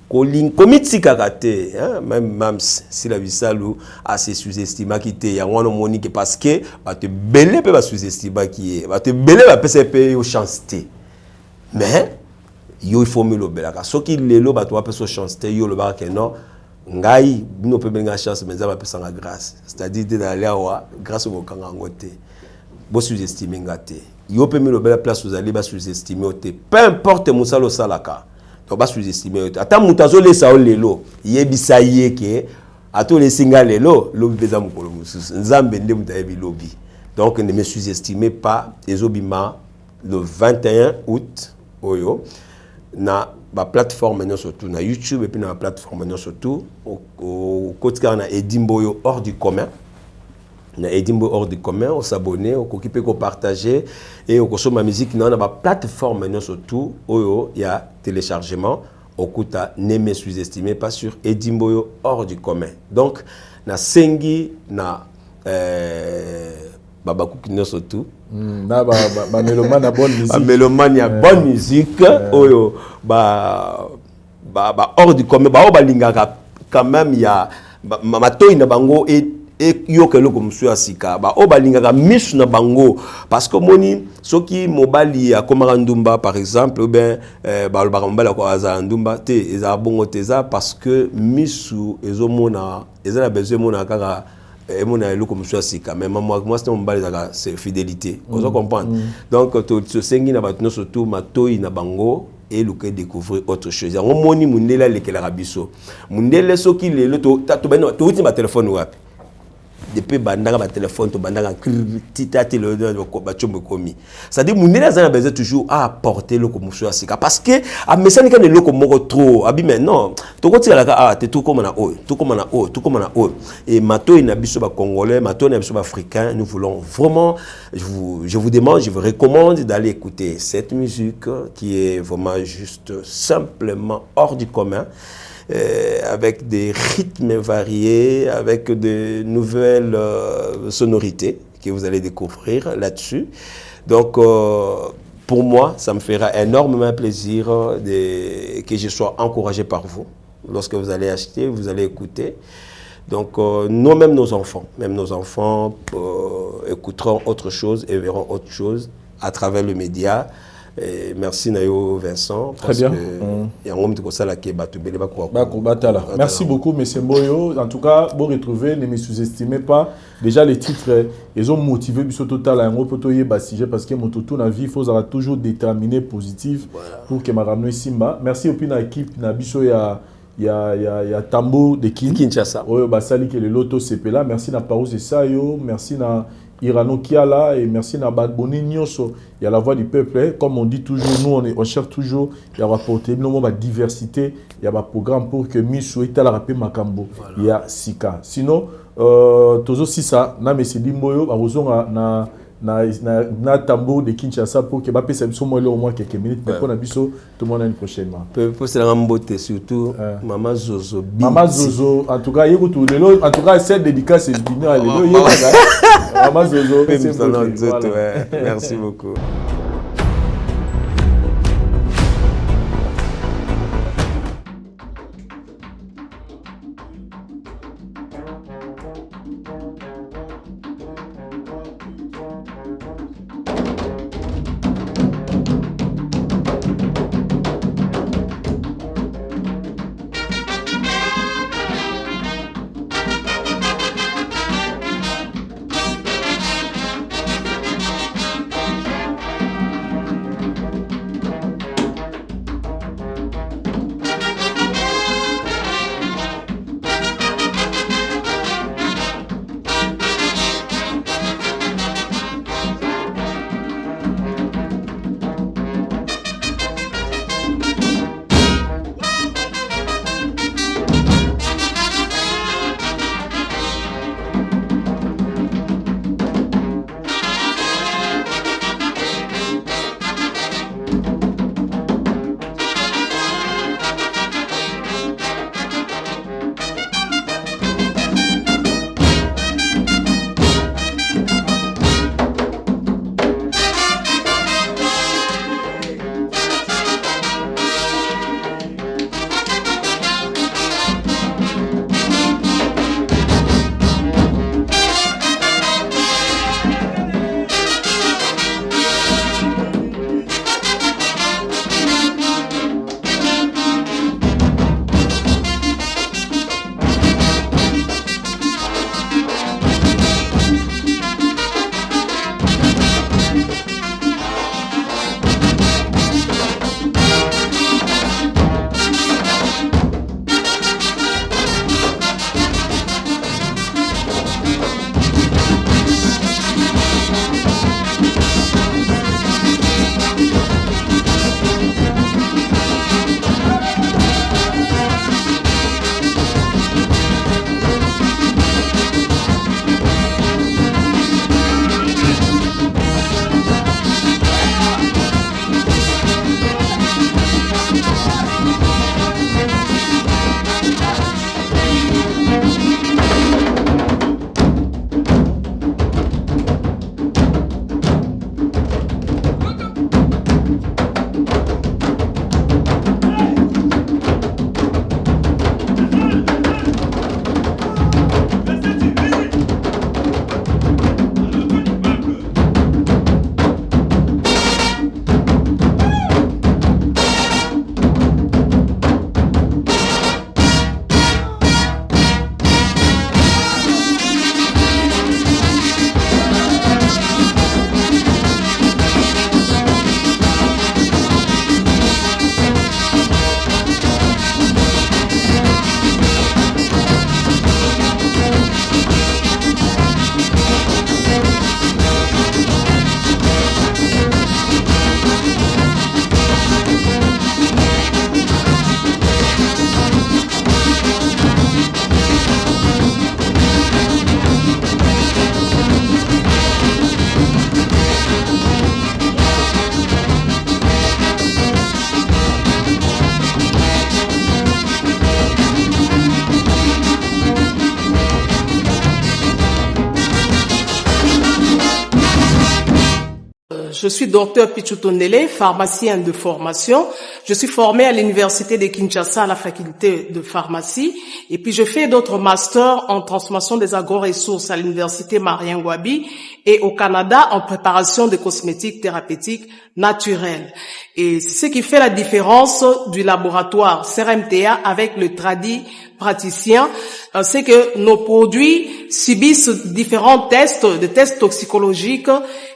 Komiti kakate, même si la visalu a se sous-estimé qui était, il y a un monique parce que va te belé peut sous-estimé qui est, va te belé va PCP au chanceté. Mais il faut me le belaka. Ce qui est là, va te faire chanceté, yo le bar que non, ngai, nous peut bien chance, mais ça va passer en grâce. C'est-à-dire d'aller à grâce au kangangote, bon sous-estimé ngate. Yo peut me le bela place vous allez bas sous-estimé peu importe musalo salaka. Donc, pas sous-estimer. Attends, moutazo les sao lelo. Yebisa yeke. Ato les singa lelo. Lobi beza mukolo mususu. Nzambe nde mutayebi lobi. Donc, ne me sous-estimez pas. Ezobima le 21 août. Oyo. Na ba plateforme non surtout na YouTube et puis na plateforme non surtout au côté na Edimboyo hors du commun. Na Edimbo hors du commun, on s'abonne, on s'occupe, on partage et on consomme la musique. On a une plateforme surtout où il y a téléchargement. On coûte ne me sous-estimez pas sur Edimbo hors du commun. Donc, na sengi na babakou qui surtout. Na ba mélomane a bonne musique. Mélomane a bonne musique. Oyo ba hors du commun. Ba lingaka quand même il y a matoi na bango et yo kelo comme monsieur asika ba o balingaka misu na bango parce que moni soki mobali ya komarandumba par exemple ou bien ba le barambala ko azandumba te eza bongo teza parce que misu ezomona ezala besoin mona kaka mona elo comme monsieur asika mais moi c'est mon bali c'est fidélité vous comprenez donc to sengi na batno surtout matoi na bango et le que découvrir autre chose. On moni mundela lekela biso mundele soki lelo to bano to uti ma téléphone wapi depuis bandaka ba téléphone to bandaka titati le ba chombo komi ça dit mundela za besoin toujours à apporter le comme chose asika parce que a mesani ka le comme trop abi mais non to ko tila ka te tout comme na o tout comme na o tout comme na o et mato ina biso ba congolais mato ina biso ba africain nous voulons vraiment je vous demande je vous recommande d'aller écouter cette musique qui est vraiment juste simplement hors du commun. Avec des rythmes variés, avec de nouvelles sonorités que vous allez découvrir là-dessus. Donc, pour moi, ça me fera énormément plaisir que je sois encouragé par vous. Lorsque vous allez acheter, vous allez écouter. Donc, nous-mêmes, nos enfants, écouteront autre chose et verront autre chose à travers le média. Et merci Nayo Vincent. Très bien. Merci beaucoup, M. Mboyo. En tout cas, vous retrouvez, ne me sous-estimez pas. Déjà, les titres, ils ont motivé le total à un sujet parce que mon tout dans la vie, il faut toujours déterminer positif pour que ma Simba. Merci aussi à l'équipe, il y a Tambo de Kinshasa. Oui, Basali qui est le loto CP là. Merci à Parouze et Sayo. Merci à Irano Kiala et merci à Badboni Nyoso. Il y a la voix du peuple. Comme on dit toujours, nous on cherche toujours. Il y a rapporté la diversité. Il y a un programme pour que Michou et la rapé Makambo. Il y a Sika. Sinon, Tozo Sisa, na Mesedi Moyo, na tambour de Kinshasa pour que Bappé s'aime au moins quelques minutes. Mais pour Nabiso, tout le monde a une prochaine. Pour c'est la beauté surtout Maman Zozo. Maman Zozo, en tout cas, cette dédicace est bien. Maman Zozo, merci beaucoup. Je suis docteur Pichutondele, pharmacien de formation. Je suis formé à l'université de Kinshasa à la faculté de pharmacie. Et puis je fais d'autres masters en transformation des agro-ressources à l'université Marien Ngouabi et au Canada en préparation de cosmétiques thérapeutiques naturels. Et ce qui fait la différence du laboratoire CRMTA avec le tradi praticien, c'est que nos produits subissent différents tests, de tests toxicologiques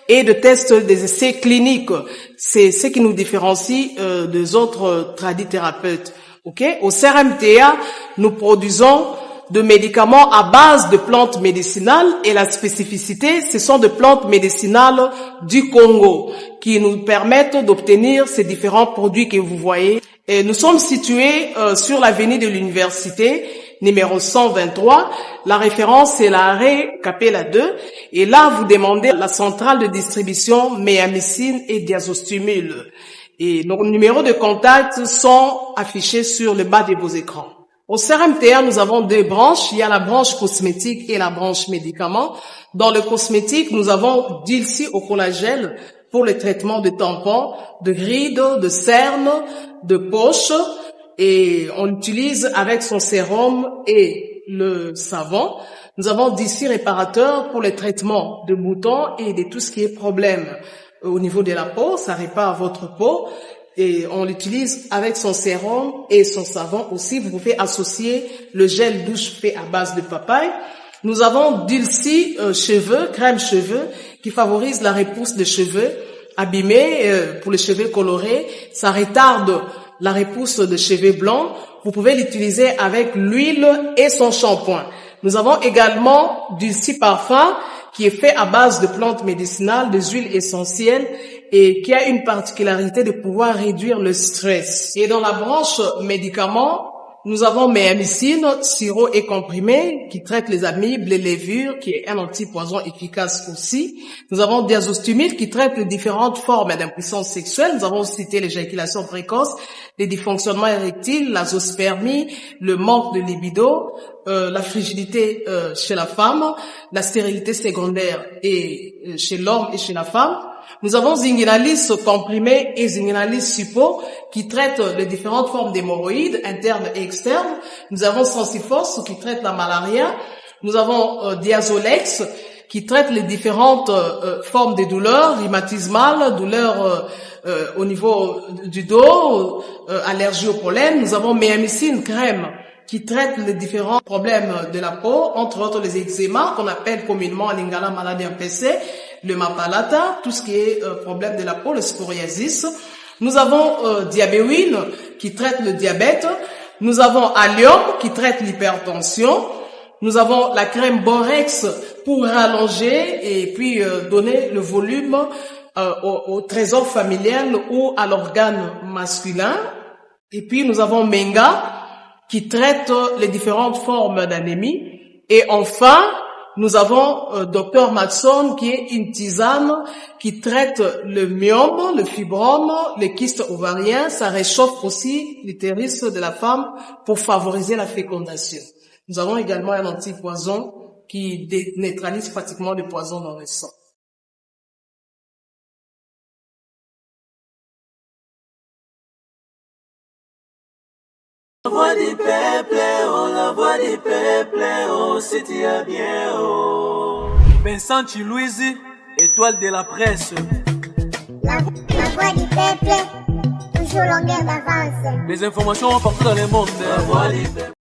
et de tests des essais cliniques. C'est ce qui nous différencie des autres tradithérapeutes. Okay? Au CRMTA, nous produisons de médicaments à base de plantes médicinales et la spécificité, ce sont des plantes médicinales du Congo qui nous permettent d'obtenir ces différents produits que vous voyez. Et nous sommes situés sur l'avenue de l'université, numéro 123. La référence c'est l'arrêt Capella 2. Et là, vous demandez la centrale de distribution méamycine et diazostimule. Et nos numéros de contact sont affichés sur le bas de vos écrans. Au CRMTA, nous avons deux branches. Il y a la branche cosmétique et la branche médicaments. Dans le cosmétique, nous avons Dilsi au collagène pour le traitement de tampons, de rides, de cernes, de poches. Et on l'utilise avec son sérum et le savon. Nous avons Dilsi réparateur pour le traitement de boutons et de tout ce qui est problème au niveau de la peau. Ça répare votre peau. Et on l'utilise avec son sérum et son savon aussi. Vous pouvez associer le gel douche fait à base de papaye. Nous avons Dilsi cheveux, crème cheveux, qui favorise la repousse des cheveux abîmés pour les cheveux colorés. Ça retarde la repousse des cheveux blancs. Vous pouvez l'utiliser avec l'huile et son shampoing. Nous avons également Dilsi parfum, qui est fait à base de plantes médicinales, des huiles essentielles et qui a une particularité de pouvoir réduire le stress. Et dans la branche médicaments, nous avons méamycine, sirop et comprimé, qui traite les amibes, les levures, qui est un antipoison efficace aussi. Nous avons diazostimule, qui traite les différentes formes d'impuissance sexuelle. Nous avons cité l'éjaculation précoce, les dysfonctionnements érectiles, la zoospermie, le manque de libido, la frigidité chez la femme, la stérilité secondaire et chez l'homme et chez la femme. Nous avons Zinguinalis comprimé et Zinguinalis suppo qui traitent les différentes formes d'hémorroïdes internes et externes. Nous avons Sensifos qui traite la malaria. Nous avons Diazolex qui traite les différentes formes de douleurs rhumatismales, douleurs au niveau du dos, allergie au pollen. Nous avons Méamycine crème qui traite les différents problèmes de la peau, entre autres les eczémas qu'on appelle communément en lingala maladie MPC, le mapalata, tout ce qui est problème de la peau, le scoriasis. Nous avons Diabéwine qui traite le diabète. Nous avons Allium qui traite l'hypertension. Nous avons la crème Borex pour rallonger et puis donner le volume au trésor familial ou à l'organe masculin. Et puis nous avons Menga qui traite les différentes formes d'anémie. Et enfin, nous avons Dr Matson qui est une tisane qui traite le myome, le fibrome, les kystes ovariens. Ça réchauffe aussi l'utérus de la femme pour favoriser la fécondation. Nous avons également un antipoison qui neutralise pratiquement le poison dans le sang. La voix du peuple, oh, la voix du peuple, oh, c'était bien, oh. Vincent Chilouise, étoile de la presse. La voix du peuple, toujours longueur d'avance. Les informations partout dans le monde. La voix du peuple.